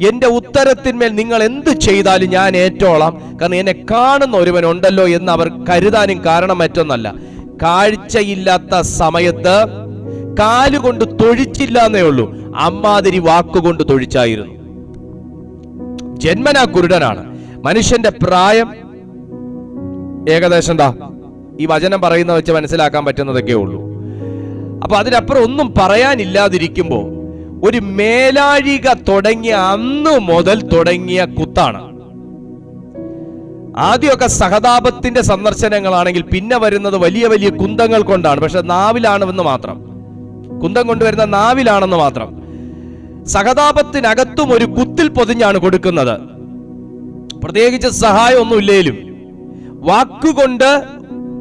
എന്റെ ഉത്തരത്തിന്മേൽ നിങ്ങൾ എന്ത് ചെയ്താലും ഞാൻ ഏറ്റോളാം, കാരണം എന്നെ കാണുന്ന ഒരുവനുണ്ടല്ലോ എന്ന് അവർ കരുതാനും കാരണം മറ്റൊന്നല്ല. കാഴ്ചയില്ലാത്ത സമയത്ത് കാലുകൊണ്ട് തൊഴിച്ചില്ല എന്നേ ഉള്ളൂ, അമ്മാതിരി വാക്കുകൊണ്ട് തൊഴിച്ചായിരുന്നു. ജന്മനാ കുരുടനാണ്. മനുഷ്യന്റെ പ്രായം ഏകദേശം ഈ വചനം പറയുന്ന വെച്ച് മനസ്സിലാക്കാൻ പറ്റുന്നതൊക്കെ ഉള്ളൂ. അപ്പൊ അതിനപ്പുറം ഒന്നും പറയാനില്ലാതിരിക്കുമ്പോ ഒരു മേലാഴിക തുടങ്ങിയ അന്ന് മുതൽ തുടങ്ങിയ കുത്താണ്. ആദ്യമൊക്കെ സഹതാപത്തിന്റെ സന്ദർശനങ്ങളാണെങ്കിൽ പിന്നെ വരുന്നത് വലിയ വലിയ കുന്തങ്ങൾ കൊണ്ടാണ്. പക്ഷെ നാവിലാണെന്ന് മാത്രം, കുന്തം കൊണ്ടുവരുന്ന നാവിലാണെന്ന് മാത്രം. സഹതാപത്തിനകത്തും ഒരു കുത്തിൽ പൊതിഞ്ഞാണ് കൊടുക്കുന്നത്. പ്രത്യേകിച്ച് സഹായം ഒന്നും ഇല്ലേലും വാക്കുകൊണ്ട്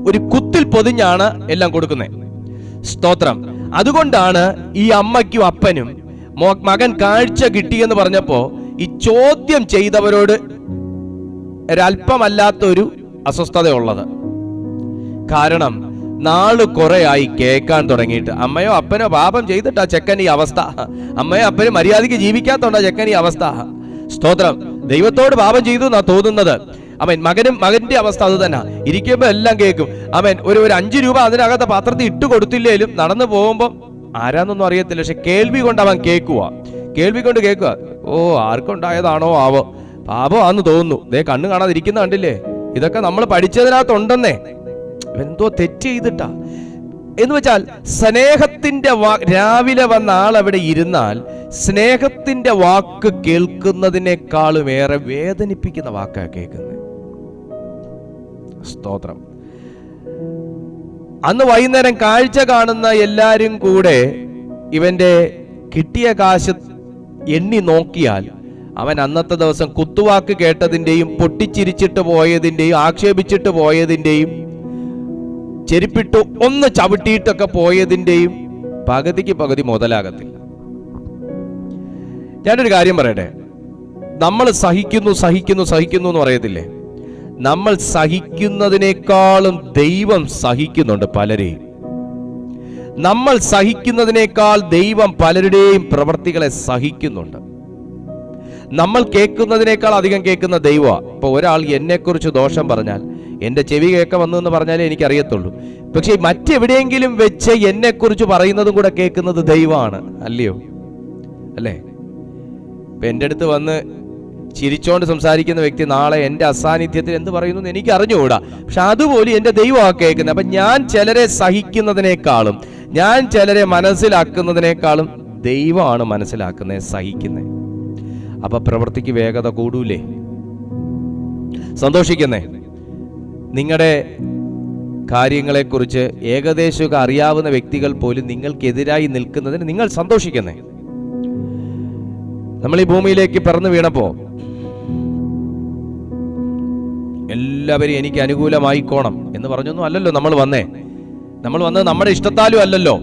ഒരു കുത്തിൽ പൊതിഞ്ഞാണ് എല്ലാം കൊടുക്കുന്നത്. സ്തോത്രം. അതുകൊണ്ടാണ് ഈ അമ്മയ്ക്കും അപ്പനും മകൻ കാഴ്ച കിട്ടിയെന്ന് പറഞ്ഞപ്പോ ഈ ചോദ്യം ചെയ്തവരോട് ഒരല്പമല്ലാത്തൊരു അസ്വസ്ഥതയുള്ളത്. കാരണം നാള് കുറെയായി കേൾക്കാൻ തുടങ്ങിയിട്ട്. അമ്മയോ അപ്പനോ പാപം ചെയ്തിട്ടാ ചെക്കൻ ഈ അവസ്ഥ. അമ്മയോ അപ്പനും മര്യാദയ്ക്ക് ജീവിക്കാത്തോണ്ടാ ചെക്കൻ ഈ അവസ്ഥ. സ്തോത്രം. ദൈവത്തോട് പാപം ചെയ്തു എന്നാ തോന്നുന്നത്. മകന്റെ അവസ്ഥ അത് തന്നെ. ഇരിക്കുമ്പോ എല്ലാം കേൾക്കും. ഒരു 5 രൂപ അതിനകത്ത് പാത്രത്തിൽ ഇട്ട് കൊടുത്തില്ലേലും നടന്നു പോകുമ്പോ ആരാന്നൊന്നും അറിയത്തില്ല, പക്ഷെ കേൾവി കൊണ്ട് അവൻ കേൾക്കുക. ഓ, ആർക്കുണ്ടായതാണോ ആവോ, പാപമാന്ന് തോന്നുന്നു. കണ്ണ് കാണാതിരിക്കുന്ന കണ്ടില്ലേ? ഇതൊക്കെ നമ്മൾ പഠിച്ചതിനകത്തുണ്ടെന്നേ. എന്തോ തെറ്റ് ചെയ്തിട്ടാ എന്ന് വെച്ചാൽ സ്നേഹത്തിന്റെ രാവിലെ വന്ന ആൾ അവിടെ ഇരുന്നാൽ സ്നേഹത്തിന്റെ വാക്ക് കേൾക്കുന്നതിനേക്കാളും ഏറെ വേദനിപ്പിക്കുന്ന വാക്കാ കേൾക്കുന്നത്. സ്തോത്രം. അന്ന് വൈകുന്നേരം കാഴ്ച കാണുന്ന എല്ലാരും കൂടെ ഇവന്റെ കിട്ടിയ കാശ് എണ്ണി നോക്കിയാൽ അവൻ അന്നത്തെ ദിവസം കുത്തുവാക്ക് കേട്ടതിന്റെയും പൊട്ടിച്ചിരിച്ചിട്ട് പോയതിന്റെയും ആക്ഷേപിച്ചിട്ട് പോയതിന്റെയും ചെരുപ്പിട്ട് ഒന്ന് ചവിട്ടിയിട്ടൊക്കെ പോയതിന്റെയും പകുതിക്ക് പകുതി മുതലാകത്തില്ല. ഞാനൊരു കാര്യം പറയട്ടെ, നമ്മൾ സഹിക്കുന്നു സഹിക്കുന്നു സഹിക്കുന്നു എന്ന് പറയത്തില്ലേ, നമ്മൾ സഹിക്കുന്നതിനേക്കാളും ദൈവം സഹിക്കുന്നുണ്ട് പലരെയും. നമ്മൾ സഹിക്കുന്നതിനേക്കാൾ ദൈവം പലരുടെയും പ്രവൃത്തികളെ സഹിക്കുന്നുണ്ട്. നമ്മൾ കേൾക്കുന്നതിനേക്കാൾ അധികം കേൾക്കുന്ന ദൈവമാണ്. ഇപ്പൊ ഒരാൾ എന്നെക്കുറിച്ച് ദോഷം പറഞ്ഞാൽ എന്റെ ചെവി കേൾക്ക വന്നു എന്ന് പറഞ്ഞാലേ എനിക്കറിയത്തുള്ളൂ. പക്ഷെ മറ്റെവിടെയെങ്കിലും വെച്ച് എന്നെക്കുറിച്ച് പറയുന്നതും കൂടെ കേൾക്കുന്നത് ദൈവമാണ്, അല്ലയോ? അല്ലേ? ഇപ്പൊ എൻ്റെ അടുത്ത് വന്ന് ചിരിച്ചോണ്ട് സംസാരിക്കുന്ന വ്യക്തി നാളെ എൻ്റെ അസാന്നിധ്യത്തിൽ എന്ത് പറയുന്നു എനിക്ക് അറിഞ്ഞുകൂടാ. പക്ഷെ അതുപോലെ എൻ്റെ ദൈവമാണ് കേൾക്കുന്നത്. അപ്പൊ ഞാൻ ചിലരെ സഹിക്കുന്നതിനേക്കാളും, ഞാൻ ചിലരെ മനസ്സിലാക്കുന്നതിനേക്കാളും ദൈവമാണ് മനസ്സിലാക്കുന്നത്, സഹിക്കുന്നത്. അപ്പൊ പ്രവൃത്തിക്ക് വേഗത കൂടൂലേ? സന്തോഷിക്കുന്നേ. നിങ്ങളുടെ കാര്യങ്ങളെക്കുറിച്ച് ഏകദേശമൊക്കെ അറിയാവുന്ന വ്യക്തികൾ പോലും നിങ്ങൾക്കെതിരായി നിൽക്കുന്നതിന് നിങ്ങൾ സന്തോഷിക്കുന്നേ. നമ്മൾ ഈ ഭൂമിയിലേക്ക് പിറന്നു വീണപ്പോ എല്ലാവരും എനിക്ക് അനുകൂലമായിക്കോണം എന്ന് പറഞ്ഞൊന്നും അല്ലല്ലോ നമ്മൾ വന്നേ. നമ്മൾ വന്നത് നമ്മുടെ ഇഷ്ടത്താലും അല്ലല്ലോ,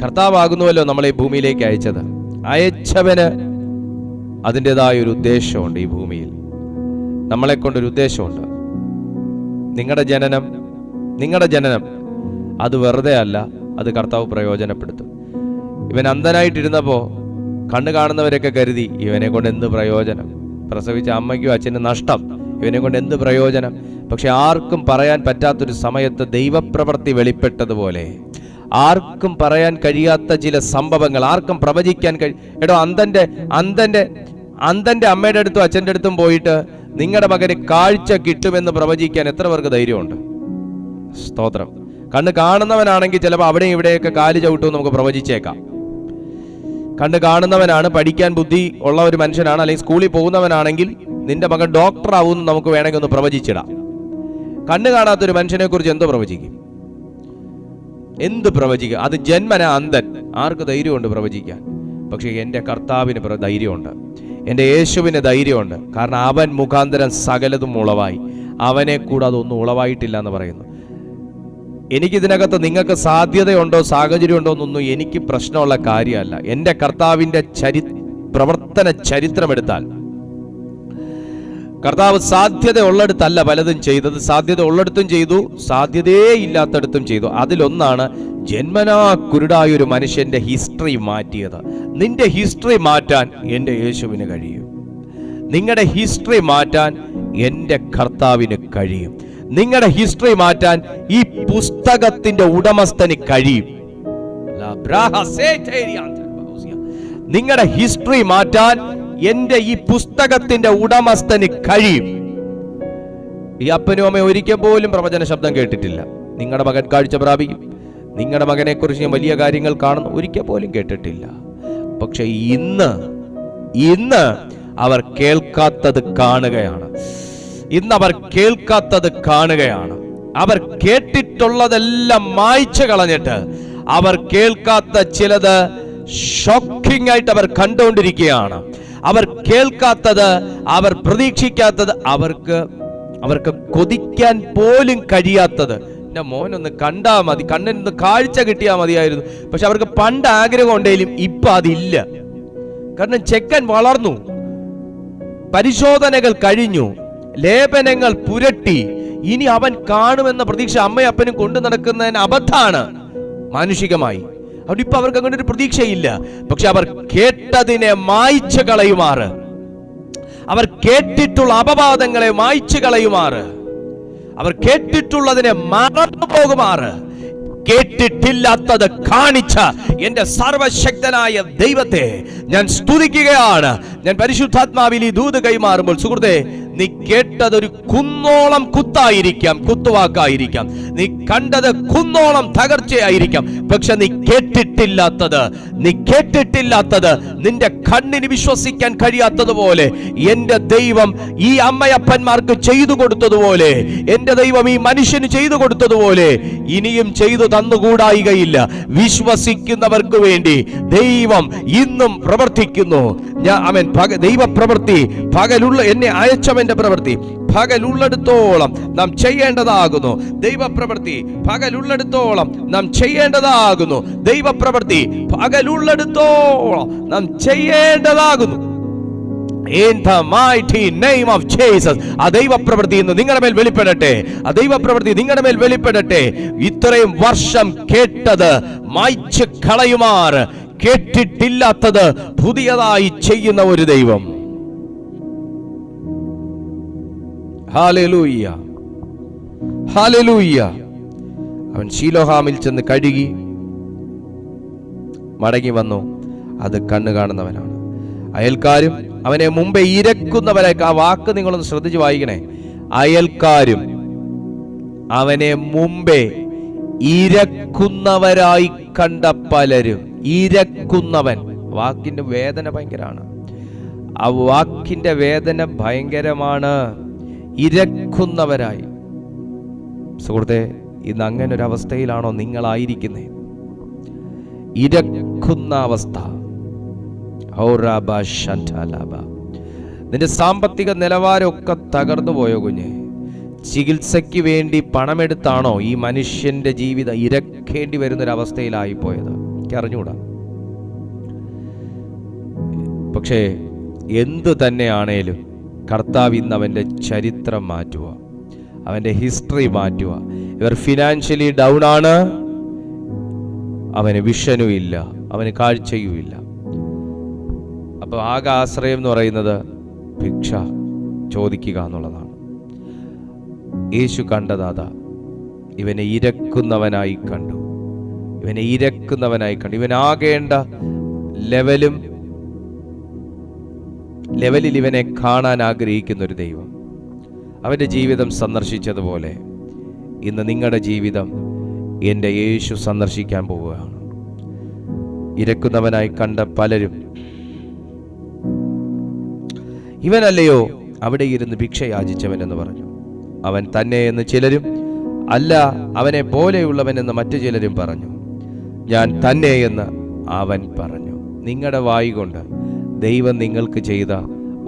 കർത്താവാകുന്നുവല്ലോ നമ്മളെ ഈ ഭൂമിയിലേക്ക് അയച്ചത്. അയച്ചവന് അതിൻ്റെതായ ഒരു ഉദ്ദേശമുണ്ട്. ഈ ഭൂമിയിൽ നമ്മളെ കൊണ്ടൊരു ഉദ്ദേശമുണ്ട്. നിങ്ങളുടെ ജനനം അത് വെറുതെ അല്ല, അത് കർത്താവ് പ്രയോജനപ്പെടുത്തും. ഇവൻ അന്ധനായിട്ടിരുന്നപ്പോ കണ്ണു കാണുന്നവരൊക്കെ കരുതി ഇവനെ കൊണ്ട് എന്ത് പ്രയോജനം, പ്രസവിച്ച അമ്മയ്ക്കും അച്ഛനും നഷ്ടം, ഇവനെ കൊണ്ട് എന്ത് പ്രയോജനം. പക്ഷെ ആർക്കും പറയാൻ പറ്റാത്തൊരു സമയത്ത് ദൈവപ്രവൃത്തി വെളിപ്പെട്ടതുപോലെ ആർക്കും പറയാൻ കഴിയാത്ത ചില സംഭവങ്ങൾ, ആർക്കും പ്രവചിക്കാൻ എടോ അന്തന്റെ അമ്മയുടെ അടുത്തും അച്ഛൻ്റെ അടുത്തും പോയിട്ട് നിങ്ങളുടെ മകന് കാഴ്ച കിട്ടുമെന്ന് പ്രവചിക്കാൻ എത്ര പേർക്ക് ധൈര്യമുണ്ട്? സ്തോത്രം. കണ്ണ് കാണുന്നവനാണെങ്കിൽ ചിലപ്പോൾ അവിടെയും ഇവിടെയൊക്കെ കാല് ചവിട്ടുമെന്ന് നമുക്ക് പ്രവചിച്ചേക്കാം. കണ്ണ് കാണുന്നവനാണ്, പഠിക്കാൻ ബുദ്ധി ഉള്ള ഒരു മനുഷ്യനാണ്, അല്ലെങ്കിൽ സ്കൂളിൽ പോകുന്നവനാണെങ്കിൽ നിന്റെ മകൻ ഡോക്ടർ ആവുമെന്ന് നമുക്ക് വേണമെങ്കിൽ ഒന്ന് പ്രവചിച്ചിടാം. കണ്ണ് കാണാത്തൊരു മനുഷ്യനെ കുറിച്ച് എന്തോ പ്രവചിക്കും? എന്ത് പ്രവചിക്കുക? അത് ജന്മന അന്ധൻ. ആർക്ക് ധൈര്യമുണ്ട് പ്രവചിക്കാൻ? പക്ഷെ എൻ്റെ കർത്താവിന് ധൈര്യമുണ്ട്, എൻ്റെ യേശുവിന് ധൈര്യമുണ്ട്. കാരണം അവൻ മുഖാന്തരം സകലതും ഉളവായി, അവനെ കൂടെ അതൊന്നും ഉളവായിട്ടില്ല എന്ന് പറയുന്നു. എനിക്കിതിനകത്ത് നിങ്ങൾക്ക് സാധ്യതയുണ്ടോ സാഹചര്യമുണ്ടോ എന്നൊന്നും എനിക്ക് പ്രശ്നമുള്ള കാര്യമല്ല. എൻ്റെ കർത്താവിൻ്റെ പ്രവർത്തന ചരിത്രം എടുത്താൽ കർത്താവ് സാധ്യത ഉള്ളിടത്തല്ല പലതും ചെയ്തത്. സാധ്യത ഉള്ളിടത്തും ചെയ്തു, സാധ്യതയേ ഇല്ലാത്തടത്തും ചെയ്തു. അതിലൊന്നാണ് ജന്മനാ കുരുടായ ഒരു മനുഷ്യന്റെ ഹിസ്റ്ററി മാറ്റിയത്. നിന്റെ ഹിസ്റ്ററി മാറ്റാൻ എൻ്റെ യേശുവിന് കഴിയും. നിങ്ങളുടെ ഹിസ്റ്ററി മാറ്റാൻ എൻ്റെ കർത്താവിന് കഴിയും. നിങ്ങളുടെ ഹിസ്റ്ററി മാറ്റാൻ ഈ പുസ്തകത്തിന്റെ ഉടമസ്ഥന് കഴിയും. നിങ്ങളുടെ ഹിസ്റ്ററി മാറ്റാൻ എന്റെ ഈ പുസ്തകത്തിന്റെ ഉടമസ്ഥന് കഴിയും. ഈ അപ്പനും അമ്മയും ഒരിക്കൽ പോലും പ്രവചന ശബ്ദം കേട്ടിട്ടില്ല. നിങ്ങളുടെ മകൻ കാഴ്ച പ്രാപിക്കും, നിങ്ങളുടെ മകനെ കുറിച്ച് ഞാൻ വലിയ കാര്യങ്ങൾ കാണുന്നു, ഒരിക്കൽ പോലും കേട്ടിട്ടില്ല. പക്ഷെ ഇന്ന് അവർ കേൾക്കാത്തത് കാണുകയാണ്. ഇന്ന് അവർ കേൾക്കാത്തത് കാണുകയാണ്. അവർ കേട്ടിട്ടുള്ളതെല്ലാം മായ്ച്ചു കളഞ്ഞിട്ട് അവർ കേൾക്കാത്ത ചിലത് ഷോക്കിംഗ് ആയിട്ട് അവർ കണ്ടുകൊണ്ടിരിക്കുകയാണ്. അവർ കേൾക്കാത്തത്, അവർ പ്രതീക്ഷിക്കാത്തത്, അവർക്ക് കൊതിക്കാൻ പോലും കഴിയാത്തത്. എൻ്റെ മോനൊന്ന് കണ്ടാ മതി, കണ്ണിനൊന്ന് കാഴ്ച കിട്ടിയാൽ മതിയായിരുന്നു. പക്ഷെ അവർക്ക് പണ്ട് ആഗ്രഹം ഉണ്ടെങ്കിലും ഇപ്പൊ അതില്ല. കാരണം ചെക്കൻ വളർന്നു, പരിശോധനകൾ കഴിഞ്ഞു, ലേപനങ്ങൾ പുരട്ടി, ഇനി അവൻ കാണുമെന്ന പ്രതീക്ഷ അമ്മയും അപ്പനും കൊണ്ടു നടക്കുന്നതിന് അബദ്ധാണ് മാനുഷികമായി. അവിടെ ഇപ്പൊ അവർക്ക് അങ്ങനെ ഒരു പ്രതീക്ഷയില്ല. പക്ഷെ അവർ കേട്ടതിനെ മായ്ച്ചു കളയുമാറ്, അവർ കേട്ടിട്ടുള്ള അപവാദങ്ങളെ മായ്ച്ചു കളയുമാറ്, അവർ കേട്ടിട്ടുള്ളതിനെ മറന്നു പോകുമാറ്, കേട്ടിട്ടില്ലാത്തത് കാണിച്ച എന്റെ സർവശക്തനായ ദൈവത്തെ ഞാൻ സ്തുതിക്കുകയാണ്. ഞാൻ പരിശുദ്ധാത്മാവിൽ ഈ ദൂത് കൈമാറുമ്പോൾ സുഹൃത്തെ, നീ കേട്ടതൊരു കുന്നോളം കുത്തായിരിക്കാം, കുത്തുവാക്കായിരിക്കാം. നീ കണ്ടത് കുന്നോളം തകർച്ചയായിരിക്കാം. പക്ഷെ നീ കേട്ടിട്ടില്ലാത്തത് നിന്റെ കണ്ണിന് വിശ്വസിക്കാൻ കഴിയാത്തതുപോലെ എന്റെ ദൈവം ഈ അമ്മയപ്പന്മാർക്ക് ചെയ്തു കൊടുത്തതുപോലെ, എന്റെ ദൈവം ഈ മനുഷ്യന് ചെയ്തു കൊടുത്തതുപോലെ ഇനിയും ചെയ്തു തന്നുകൂടായികയില്ല. വിശ്വസിക്കുന്നവർക്ക് വേണ്ടി ദൈവം ഇന്നും പ്രവർത്തിക്കുന്നു. ദൈവപ്രവൃത്തി പകലുള്ള എന്നെ അയച്ചവന്റെ പ്രവൃത്തി പകലുള്ളിടത്തോളം നാം ചെയ്യേണ്ടതാകുന്നു. ദൈവപ്രവൃത്തി പകലുള്ളിടത്തോളം നാം ചെയ്യേണ്ടതാകുന്നു. ദൈവപ്രവൃത്തി പകലുള്ളിടത്തോളം നാം ചെയ്യേണ്ടതാകുന്നു. In the mighty name of Jesus. ആ ദൈവപ്രവൃത്തി ഇന്ന് നിങ്ങളുടെ മേൽ വെളിപ്പെടട്ടെ. ആ ദൈവപ്രവൃത്തി നിങ്ങളുടെ മേൽ വെളിപ്പെടട്ടെ. ഇത്രയും വർഷം കേട്ടത് മായ്ച്ചു കളയുമാർ, കേട്ടിട്ടില്ലാത്തത് പുതിയതായി ചെയ്യുന്ന ഒരു ദൈവം. Hallelujah, hallelujah. അവൻ ശീലോഹാമിൽ ചെന്ന് കഴുകി മടങ്ങി വന്നു. അത് കണ്ണു കാണുന്നവനാണ്. അയൽക്കാരും അവനെ മുമ്പേ ഇരക്കുന്നവരെ, ആ വാക്ക് നിങ്ങളൊന്ന് ശ്രദ്ധിച്ച് വായിക്കണേ. അയൽക്കാരും അവനെ മുമ്പേ ഇരക്കുന്നവരായി കണ്ട പലരും. ഇരക്കുന്നവൻ, വാക്കിന്റെ വേദന ഭയങ്കരമാണ്. ആ വാക്കിന്റെ വേദന ഭയങ്കരമാണ്. ഇരക്കുന്നവരായി. സുഹൃത്തെ, ഇന്ന് അങ്ങനെ ഒരു അവസ്ഥയിലാണോ നിങ്ങളായിരിക്കുന്നത്? ഇരക്കുന്ന അവസ്ഥ. നിന്റെ സാമ്പത്തിക നിലവാരമൊക്കെ തകർന്നു പോയോ കുഞ്ഞെ? ചികിത്സയ്ക്ക് വേണ്ടി പണമെടുത്താണോ ഈ മനുഷ്യന്റെ ജീവിതം ഇരക്കേണ്ടി വരുന്നൊരവസ്ഥയിലായി പോയത്? എനിക്ക് അറിഞ്ഞൂടാ. പക്ഷേ എന്തു തന്നെയാണേലും കർത്താവ് ഇന്ന് അവൻ്റെ ചരിത്രം മാറ്റുക, അവൻ്റെ ഹിസ്റ്ററി മാറ്റുക. ഇവർ ഫിനാൻഷ്യലി ഡൗൺ ആണ്. അവന് വിഷനും ഇല്ല, അവന് കാഴ്ചയുമില്ല. അപ്പോൾ ആകെ ആശ്രയം എന്ന് പറയുന്നത് ഭിക്ഷ ചോദിക്കുക എന്നുള്ളതാണ്. യേശു കണ്ടതാ, ഇവനെ ഇരക്കുന്നവനായി കണ്ടു. ഇവനാകേണ്ട ലെവലിൽ ഇവനെ കാണാൻ ആഗ്രഹിക്കുന്ന ഒരു ദൈവം. അവൻ്റെ ജീവിതം സന്ദർശിച്ചതുപോലെ ഇന്ന് നിങ്ങളുടെ ജീവിതം എൻ്റെ യേശു സന്ദർശിക്കാൻ പോവുകയാണ്. ഇരക്കുന്നവനായി കണ്ട പലരും, ഇവനല്ലയോ അവിടെ ഇരുന്ന് ഭിക്ഷ യാചിച്ചവൻ എന്ന് പറഞ്ഞു. അവൻ തന്നെ എന്ന് ചിലരും, അല്ല അവനെ പോലെയുള്ളവനെന്ന് മറ്റു ചിലരും പറഞ്ഞു. ഞാൻ തന്നെ എന്ന് അവൻ പറഞ്ഞു. നിങ്ങളുടെ വായി കൊണ്ട് ദൈവം നിങ്ങൾക്ക് ചെയ്ത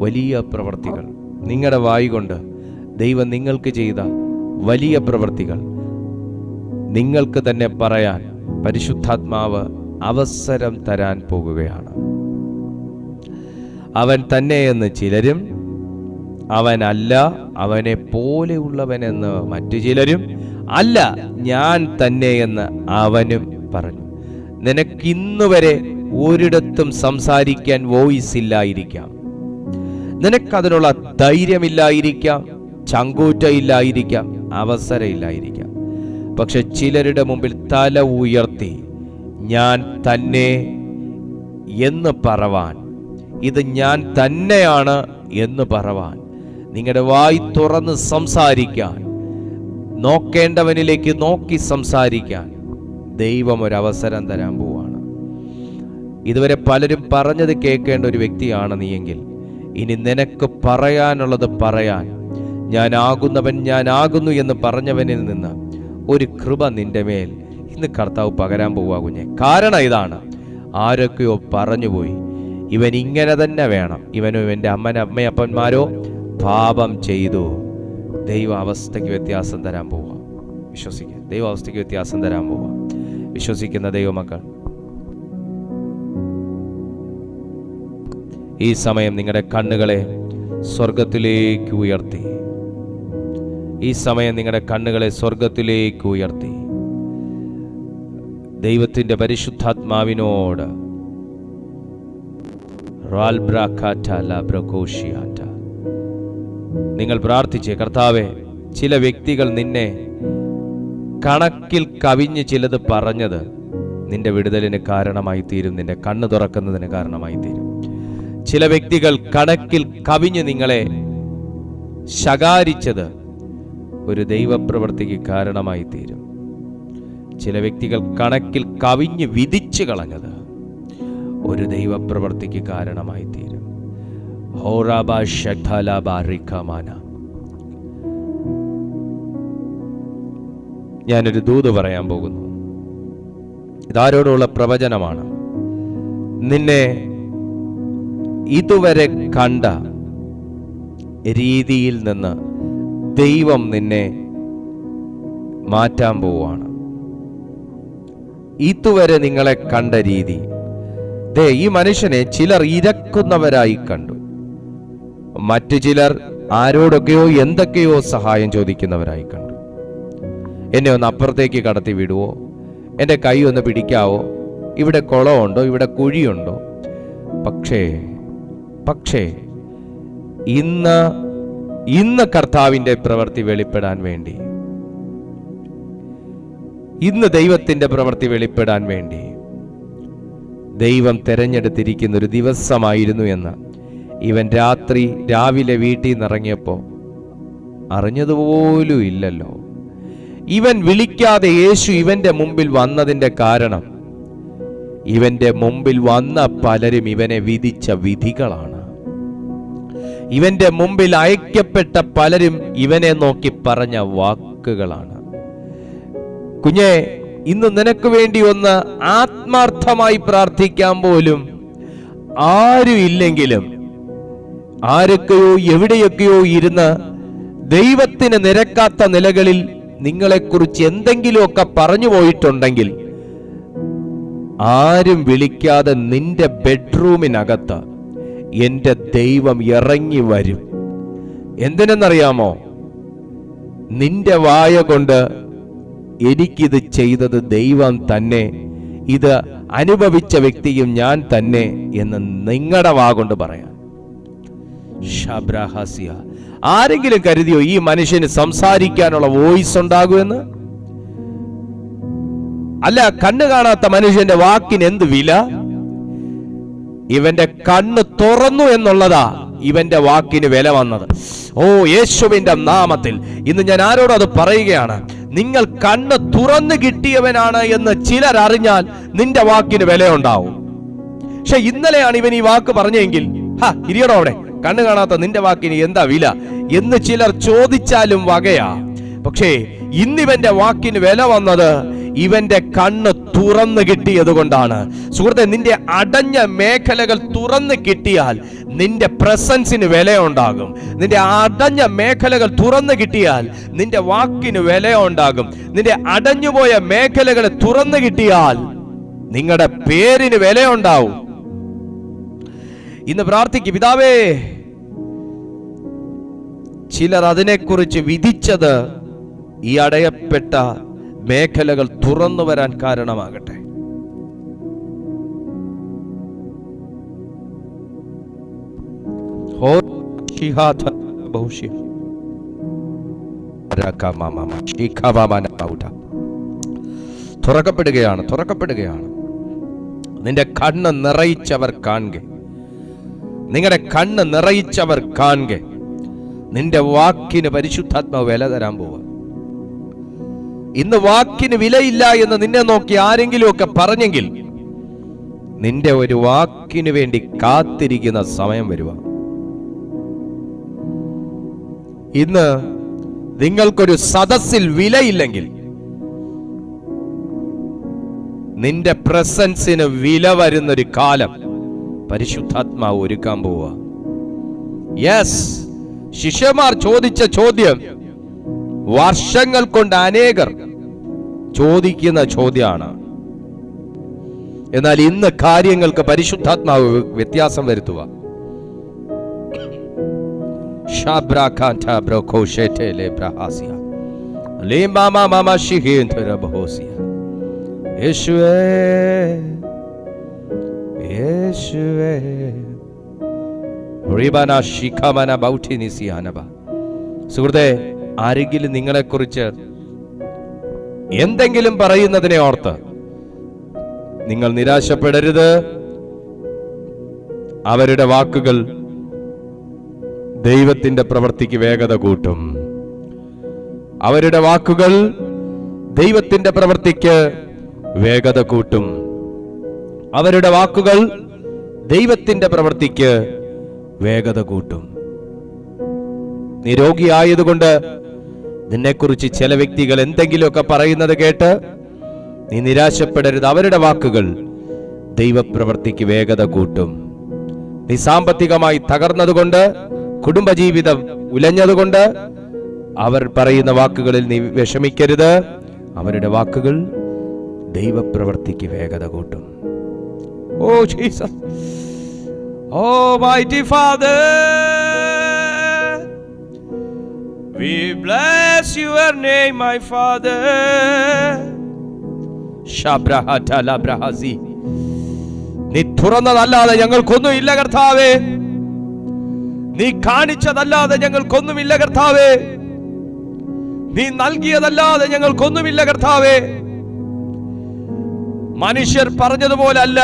വലിയ പ്രവൃത്തികൾ, നിങ്ങളുടെ വായി കൊണ്ട് ദൈവം നിങ്ങൾക്ക് ചെയ്ത വലിയ പ്രവൃത്തികൾ നിങ്ങൾക്ക് തന്നെ പറയാൻ പരിശുദ്ധാത്മാവ് അവസരം തരാൻ പോകുകയാണ്. അവൻ തന്നെ എന്ന് ചിലരും, അവനല്ല അവനെ പോലെയുള്ളവനെന്ന് മറ്റു ചിലരും, അല്ല ഞാൻ തന്നെ എന്ന് അവനും പറഞ്ഞു. നിനക്കിന്നുവരെ ഒരിടത്തും സംസാരിക്കാൻ വോയിസ് ഇല്ലായിരിക്കാം, നിനക്കതിനുള്ള ധൈര്യമില്ലായിരിക്കാം, ചങ്കൂറ്റയില്ലായിരിക്കാം, അവസരമില്ലായിരിക്കാം. പക്ഷെ ചിലരുടെ മുമ്പിൽ തല ഉയർത്തി ഞാൻ തന്നെ എന്ന് പറവാൻ, ഇത് ഞാൻ തന്നെയാണ് എന്ന് പറവാൻ, നിങ്ങളുടെ വായി തുറന്ന് സംസാരിക്കാൻ, നോക്കേണ്ടവനിലേക്ക് നോക്കി സംസാരിക്കാൻ ദൈവം ഒരവസരം തരാൻ പോവാണ്. ഇതുവരെ പലരും പറഞ്ഞത് കേൾക്കേണ്ട ഒരു വ്യക്തിയാണ് നീയെങ്കിൽ ഇനി നിനക്ക് പറയാനുള്ളത് പറയാൻ, ഞാനാകുന്നവൻ ഞാനാകുന്നു എന്ന് പറഞ്ഞവനിൽ നിന്ന് ഒരു കൃപ നിന്റെ മേൽ ഇന്ന് കർത്താവ് പകരാൻ പോവാ കുഞ്ഞെ. കാരണം ഇതാണ്, ആരൊക്കെയോ പറഞ്ഞുപോയി ഇവൻ ഇങ്ങനെ തന്നെ വേണം, ഇവനോ ഇവൻ്റെ അമ്മയപ്പന്മാരോ പാപം ചെയ്തു. ദൈവ അവസ്ഥയ്ക്ക് വ്യത്യാസം തരാൻ പോവുക. വിശ്വസിക്കുക, ദൈവ അവസ്ഥയ്ക്ക് വ്യത്യാസം തരാൻ പോവുക. വിശ്വസിക്കുന്ന ദൈവമക്കൾ, ഈ സമയം നിങ്ങളുടെ കണ്ണുകളെ സ്വർഗത്തിലേക്ക് ഉയർത്തി, ഈ സമയം നിങ്ങളുടെ കണ്ണുകളെ സ്വർഗത്തിലേക്ക് ഉയർത്തി ദൈവത്തിൻ്റെ പരിശുദ്ധാത്മാവിനോട് നിങ്ങൾ പ്രാർത്ഥിച്ചേ. കർത്താവേ, ചില വ്യക്തികൾ നിന്നെ കണക്കിൽ കവിഞ്ഞ് ചിലത് പറഞ്ഞത് നിന്റെ വിടുതലിന് കാരണമായി തീരും, നിന്റെ കണ്ണ് തുറക്കുന്നതിന് കാരണമായി തീരും. ചില വ്യക്തികൾ കണക്കിൽ കവിഞ്ഞ് നിങ്ങളെ ശകാരിച്ചത് ഒരു ദൈവപ്രവൃത്തിക്ക് കാരണമായി തീരും. ചില വ്യക്തികൾ കണക്കിൽ കവിഞ്ഞ് വിധിച്ചു കളഞ്ഞത് ഒരു ദൈവപ്രവൃത്തിക്ക് കാരണമായി തീരും. ഞാനൊരു ദൂത് പറയാൻ പോകുന്നു. ഇതാരോടുള്ള പ്രവചനമാണ്. നിന്നെ ഇതുവരെ കണ്ട രീതിയിൽ നിന്ന് ദൈവം നിന്നെ മാറ്റാൻ പോവുകയാണ്. ഇതുവരെ നിങ്ങളെ കണ്ട രീതി, ഈ മനുഷ്യനെ ചിലർ ഇരക്കുന്നവരായി കണ്ടു, മറ്റു ചിലർ ആരോടൊക്കെയോ എന്തൊക്കെയോ സഹായം ചോദിക്കുന്നവരായി കണ്ടു. എന്നെ ഒന്ന് അപ്പുറത്തേക്ക് കടത്തി വിടുവോ, എൻ്റെ കൈ ഒന്ന് പിടിക്കാവോ, ഇവിടെ കുളമുണ്ടോ, ഇവിടെ കുഴിയുണ്ടോ. പക്ഷേ ഇന്ന് കർത്താവിൻ്റെ പ്രവൃത്തി വെളിപ്പെടാൻ വേണ്ടി, ഇന്ന് ദൈവത്തിൻ്റെ പ്രവൃത്തി വെളിപ്പെടാൻ വേണ്ടി ദൈവം തെരഞ്ഞെടുത്തിരിക്കുന്ന ഒരു ദിവസമായിരുന്നു എന്ന് ഇവൻ രാവിലെ വീട്ടിൽ നിന്ന് ഇറങ്ങിയപ്പോൾ അറിഞ്ഞതുപോലും ഇല്ലല്ലോ. ഇവൻ വിളിക്കാതെ യേശു ഇവന്റെ മുമ്പിൽ വന്നതിന്റെ കാരണം, ഇവന്റെ മുമ്പിൽ വന്ന പലരും ഇവനെ വിധിച്ച വിധികളാണ്. ഇവന്റെ മുമ്പിൽ അയക്കപ്പെട്ട പലരും ഇവനെ നോക്കി പറഞ്ഞ വാക്കുകളാണ്. കുഞ്ഞെ, ഇന്ന് നിനക്ക് വേണ്ടി ഒന്ന് ആത്മാർത്ഥമായി പ്രാർത്ഥിക്കാൻ പോലും ആരും ഇല്ലെങ്കിലും, ആരൊക്കെയോ എവിടെയൊക്കെയോ ഇരുന്ന് ദൈവത്തിന് നിരക്കാത്ത നിലകളിൽ നിങ്ങളെക്കുറിച്ച് എന്തെങ്കിലുമൊക്കെ പറഞ്ഞു പോയിട്ടുണ്ടെങ്കിൽ, ആരും വിളിക്കാതെ നിന്റെ ബെഡ്റൂമിനകത്ത് എൻ്റെ ദൈവം ഇറങ്ങി വരും. എന്തിനെന്നറിയാമോ? നിന്റെ വായ കൊണ്ട് എനിക്കിത് ചെയ്തത് ദൈവം തന്നെ, ഇത് അനുഭവിച്ച വ്യക്തിയും ഞാൻ തന്നെ എന്ന് നിങ്ങളുടെ വാ കൊണ്ട് പറയാം. ആരെങ്കിലും കരുതിയോ ഈ മനുഷ്യന് സംസാരിക്കാനുള്ള വോയിസ് ഉണ്ടാകുമെന്ന്? അല്ല, കണ്ണ് കാണാത്ത മനുഷ്യന്റെ വാക്കിന് എന്ത് വില? ഇവന്റെ കണ്ണ് തുറന്നു എന്നുള്ളതാ ഇവന്റെ വാക്കിന് വില വന്നത്. ഓ, യേശുവിന്റെ നാമത്തിൽ ഇന്ന് ഞാൻ ആരോടും അത് പറയുകയാണ്. നിങ്ങൾ കണ്ണ് തുറന്നു കിട്ടിയവനാണ് എന്ന് ചിലർ അറിഞ്ഞാൽ നിന്റെ വാക്കിന് വിലയുണ്ടാവും. പക്ഷെ ഇന്നലെയാണ് ഇവൻ ഈ വാക്ക് പറഞ്ഞെങ്കിൽ, ഇരിയടോ അവിടെ, കണ്ണ് കാണാത്ത നിന്റെ വാക്കിന് എന്താ വില എന്ന് ചിലർ ചോദിച്ചാലും വകയാ. പക്ഷേ ഇന്നിവന്റെ വാക്കിന് വില വന്നത് ഇവന്റെ കണ്ണ് തുറന്നു കിട്ടിയത് കൊണ്ടാണ്. സുഹൃത്തെ, നിന്റെ അടഞ്ഞ മേഖലകൾ തുറന്നു കിട്ടിയാൽ നിന്റെ പ്രസൻസിന് വിലയുണ്ടാകും. നിന്റെ അടഞ്ഞ മേഖലകൾ തുറന്നു കിട്ടിയാൽ നിന്റെ വാക്കിന് വിലയുണ്ടാകും. നിന്റെ അടഞ്ഞുപോയ മേഖലകളെ തുറന്നു കിട്ടിയാൽ നിങ്ങളുടെ പേരിന് വിലയുണ്ടാവും. ഇന്ന് പ്രാർത്ഥിക്കും, പിതാവേ, ചിലർ അതിനെക്കുറിച്ച് വിധിച്ചത് ഈ അടയപ്പെട്ട മേഖലകൾ തുറന്നു വരാൻ കാരണമാകട്ടെ. തുറക്കപ്പെടുകയാണ്. നിന്റെ കണ്ണ് നിറയിച്ചവർ കാണുക. നിങ്ങളുടെ കണ്ണ് നിറയിച്ചവർ കാണുക. നിന്റെ വാക്കിന് പരിശുദ്ധാത്മാവ് വില തരാൻ പോവുക. ഇന്ന് വാക്കിന് വിലയില്ല എന്ന് നിന്നെ നോക്കി ആരെങ്കിലും ഒക്കെ പറഞ്ഞെങ്കിൽ, നിന്റെ ഒരു വാക്കിന് വേണ്ടി കാത്തിരിക്കുന്ന സമയം വരുക. ഇന്ന് നിങ്ങൾക്കൊരു സദസ്സിൽ വിലയില്ലെങ്കിൽ, നിന്റെ പ്രസൻസിന് വില വരുന്നൊരു കാലം പരിശുദ്ധാത്മാവ് ഒരുക്കാൻ പോവുക. യെസ്, ശിഷ്യന്മാർ ചോദിച്ച ചോദ്യം വർഷങ്ങൾ കൊണ്ട് അനേകർ ചോദിക്കുന്ന ചോദ്യമാണ്. എന്നാൽ ഇന്ന് കാര്യങ്ങൾക്ക് പരിശുദ്ധാത്മാവ് വ്യത്യാസം വരുത്തുക. സുഹൃത്തെ, ആരെങ്കിലും നിങ്ങളെക്കുറിച്ച് എന്തെങ്കിലും പറയുന്നതിനെ ഓർത്ത് നിങ്ങൾ നിരാശപ്പെടരുത്. അവരുടെ വാക്കുകൾ ദൈവത്തിന്റെ പ്രവൃത്തിക്ക് വേഗത കൂട്ടും. അവരുടെ വാക്കുകൾ ദൈവത്തിന്റെ പ്രവൃത്തിക്ക് വേഗത കൂട്ടും. അവരുടെ വാക്കുകൾ ദൈവത്തിന്റെ പ്രവൃത്തിക്ക് വേഗത കൂട്ടും. നീ രോഗിയായതുകൊണ്ട് നിന്നെക്കുറിച്ച് ചില വ്യക്തികൾ എന്തെങ്കിലുമൊക്കെ പറയുന്നത് കേട്ട് നീ നിരാശപ്പെടരുത്. അവരുടെ വാക്കുകൾ ദൈവപ്രവൃത്തിക്ക് വേഗത കൂട്ടും. നീ സാമ്പത്തികമായി തകർന്നതുകൊണ്ട്, കുടുംബജീവിതം ഉലഞ്ഞതുകൊണ്ട് അവർ പറയുന്ന വാക്കുകളിൽ നീ വിഷമിക്കരുത്. അവരുടെ വാക്കുകൾ ദൈവപ്രവൃത്തിക്ക് വേഗത കൂട്ടും. Oh Jesus, oh mighty father, we bless your name my father. shabrahata labrahazi, നീ തുറന്നതല്ലാതെ ഞങ്ങൾക്കൊന്നും ഇല്ല കർത്താവേ. നീ കാണിച്ചതല്ലാതെ ഞങ്ങൾക്കൊന്നുമില്ല കർത്താവേ. നീ നൽകിയതല്ലാതെ ഞങ്ങൾക്കൊന്നുമില്ല കർത്താവേ. മനുഷ്യർ പറഞ്ഞതുപോലെ അല്ല,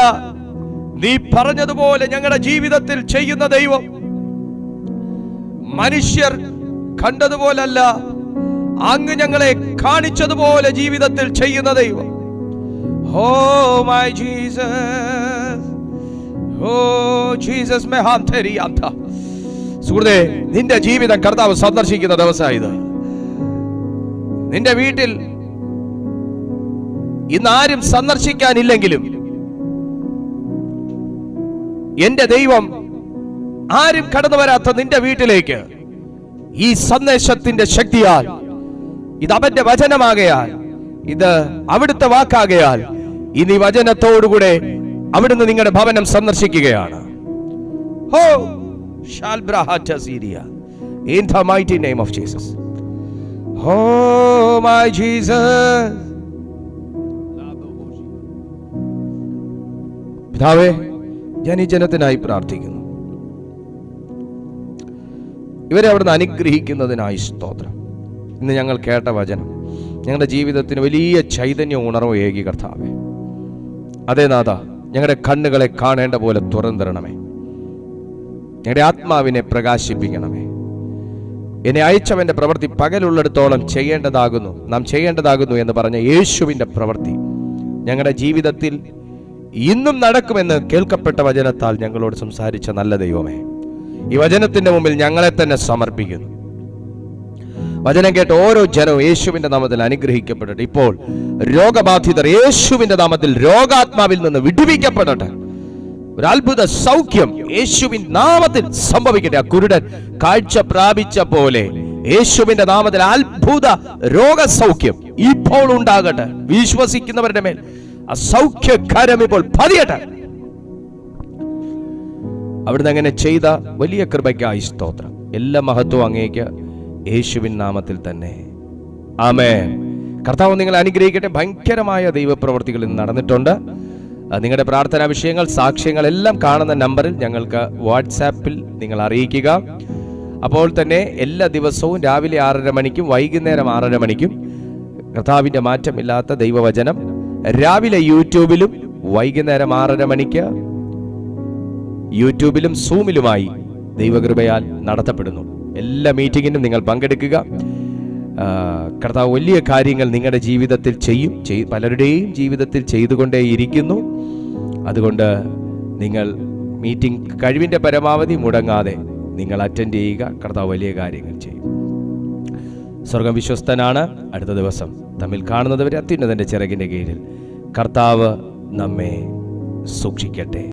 നീ പറഞ്ഞതുപോലെ ഞങ്ങളുടെ ജീവിതത്തിൽ ചെയ്യുന്ന ദൈവം. മനുഷ്യർ കണ്ടതുപോലല്ല, അങ്ങ് ഞങ്ങളെ കാണിച്ചതുപോലെ ജീവിതത്തിൽ ചെയ്യുന്ന ദൈവം. Oh my Jesus, oh Jesus മേ ഹാം തെരി ആന്ത. സുഹൃത്തേ, നിന്റെ ജീവിതം കർത്താവ് സന്ദർശിക്കുന്ന ദിവസമായത്. നിന്റെ വീട്ടിൽ ഇന്ന് ആരും സന്ദർശിക്കാനില്ലെങ്കിലും എന്റെ ദൈവം ആരും കടന്നു വരാത്ത നിന്റെ വീട്ടിലേക്ക് ഈ സന്ദേശത്തിന്റെ ശക്തിയാൽ, ഇത് അവന്റെ വചനമാകയാൽ, ഇത് അവിടുത്തെ വാക്കാകയാൽ, ഇനി വചനത്തോടുകൂടെ അവിടുന്ന് നിങ്ങളുടെ ഭവനം സന്ദർശിക്കുകയാണ്. ഹോ ഷാൽബ്രഹാറ്റ സീരിയ, in the mighty name of Jesus. Oh my Jesus. പിതാവേ, ഞാൻ ഈ ജനത്തിനായി പ്രാർത്ഥിക്കുന്നു. ഇവരെ അവിടുന്ന് അനുഗ്രഹിക്കുന്നതിനായി സ്തോത്രം. ഇന്ന് ഞങ്ങൾ കേട്ട വചനം ഞങ്ങളുടെ ജീവിതത്തിന് വലിയ ചൈതന്യം, ഉണർവ് ഏകി കർത്താവേ. അതേ നാഥ, ഞങ്ങളുടെ കണ്ണുകളെ കാണേണ്ട പോലെ തുറന്നു തരണമേ. ഞങ്ങളുടെ ആത്മാവിനെ പ്രകാശിപ്പിക്കണമേ. എന്നെ അയച്ചവന്റെ പ്രവൃത്തി പകലുള്ളിടത്തോളം നാം ചെയ്യേണ്ടതാകുന്നു എന്ന് പറഞ്ഞ യേശുവിന്റെ പ്രവൃത്തി ഞങ്ങളുടെ ജീവിതത്തിൽ ഇന്നും നടക്കുമെന്ന് കേൾക്കപ്പെട്ട വചനത്താൽ ഞങ്ങളോട് സംസാരിച്ച നല്ല ദൈവമേ, ഈ വചനത്തിന്റെ മുമ്പിൽ ഞങ്ങളെ തന്നെ സമർപ്പിക്കുന്നു. വചനം കേട്ട് ഓരോ ജനവും യേശുവിന്റെ നാമത്തിൽ അനുഗ്രഹിക്കപ്പെടട്ടെ. ഇപ്പോൾ രോഗബാധിതർ യേശുവിന്റെ നാമത്തിൽ രോഗാത്മാവിൽ നിന്ന് വിടുവിക്കപ്പെടട്ടെ. ഒരു അത്ഭുത സൗഖ്യം യേശുവിൻ നാമത്തിൽ സംഭവിക്കട്ടെ. ആ കുരുടൻ കാഴ്ച പ്രാപിച്ച പോലെ യേശുവിന്റെ നാമത്തിൽ അത്ഭുത രോഗസൗഖ്യം ഇപ്പോൾ ഉണ്ടാകട്ടെ. വിശ്വസിക്കുന്നവരുടെ മേൽ ആ സൗഖ്യകരം ഇപ്പോൾ പതിയട്ടെ. അവിടുന്ന് അങ്ങനെ ചെയ്ത വലിയ കൃപയ്ക്കായി സ്തോത്രം. എല്ലാ മഹത്വവും അങ്ങേക്ക്, യേശുവിൻ നാമത്തിൽ തന്നെ. ആമേൻ. കർത്താവ് നിങ്ങളെ അനുഗ്രഹിക്കട്ടെ. ഭയങ്കരമായ ദൈവപ്രവൃത്തികൾ ഇന്ന് നടന്നിട്ടുണ്ട്. നിങ്ങളുടെ പ്രാർത്ഥനാ വിഷയങ്ങൾ, സാക്ഷ്യങ്ങൾ എല്ലാം കാണുന്ന നമ്പറിൽ ഞങ്ങൾക്ക് വാട്സാപ്പിൽ നിങ്ങൾ അറിയിക്കുക. അപ്പോൾ തന്നെ എല്ലാ ദിവസവും രാവിലെ 6:30 മണിക്കും വൈകുന്നേരം 6:30 മണിക്കും കർത്താവിൻ്റെ മാറ്റമില്ലാത്ത ദൈവവചനം രാവിലെ യൂട്യൂബിലും വൈകുന്നേരം 6:30 മണിക്ക് യൂട്യൂബിലും സൂമിലുമായി ദൈവകൃപയാൽ നടത്തപ്പെടുന്നു. എല്ലാ മീറ്റിങ്ങിനും നിങ്ങൾ പങ്കെടുക്കുക. കർത്താവ് വലിയ കാര്യങ്ങൾ നിങ്ങളുടെ ജീവിതത്തിൽ ചെയ്യും, പലരുടെയും ജീവിതത്തിൽ ചെയ്തുകൊണ്ടേയിരിക്കുന്നു. അതുകൊണ്ട് നിങ്ങൾ മീറ്റിംഗ് കഴിവിൻ്റെ പരമാവധി മുടങ്ങാതെ നിങ്ങൾ അറ്റൻഡ് ചെയ്യുക. കർത്താവ് വലിയ കാര്യങ്ങൾ ചെയ്യും. സ്വർഗം വിശ്വസ്തനാണ്. അടുത്ത ദിവസം തമ്മിൽ കാണുന്നതുവരെ അത്യുന്നതന്റെ ചിറകിന്റെ കീഴിൽ കർത്താവ് നമ്മെ സൂക്ഷിക്കട്ടെ.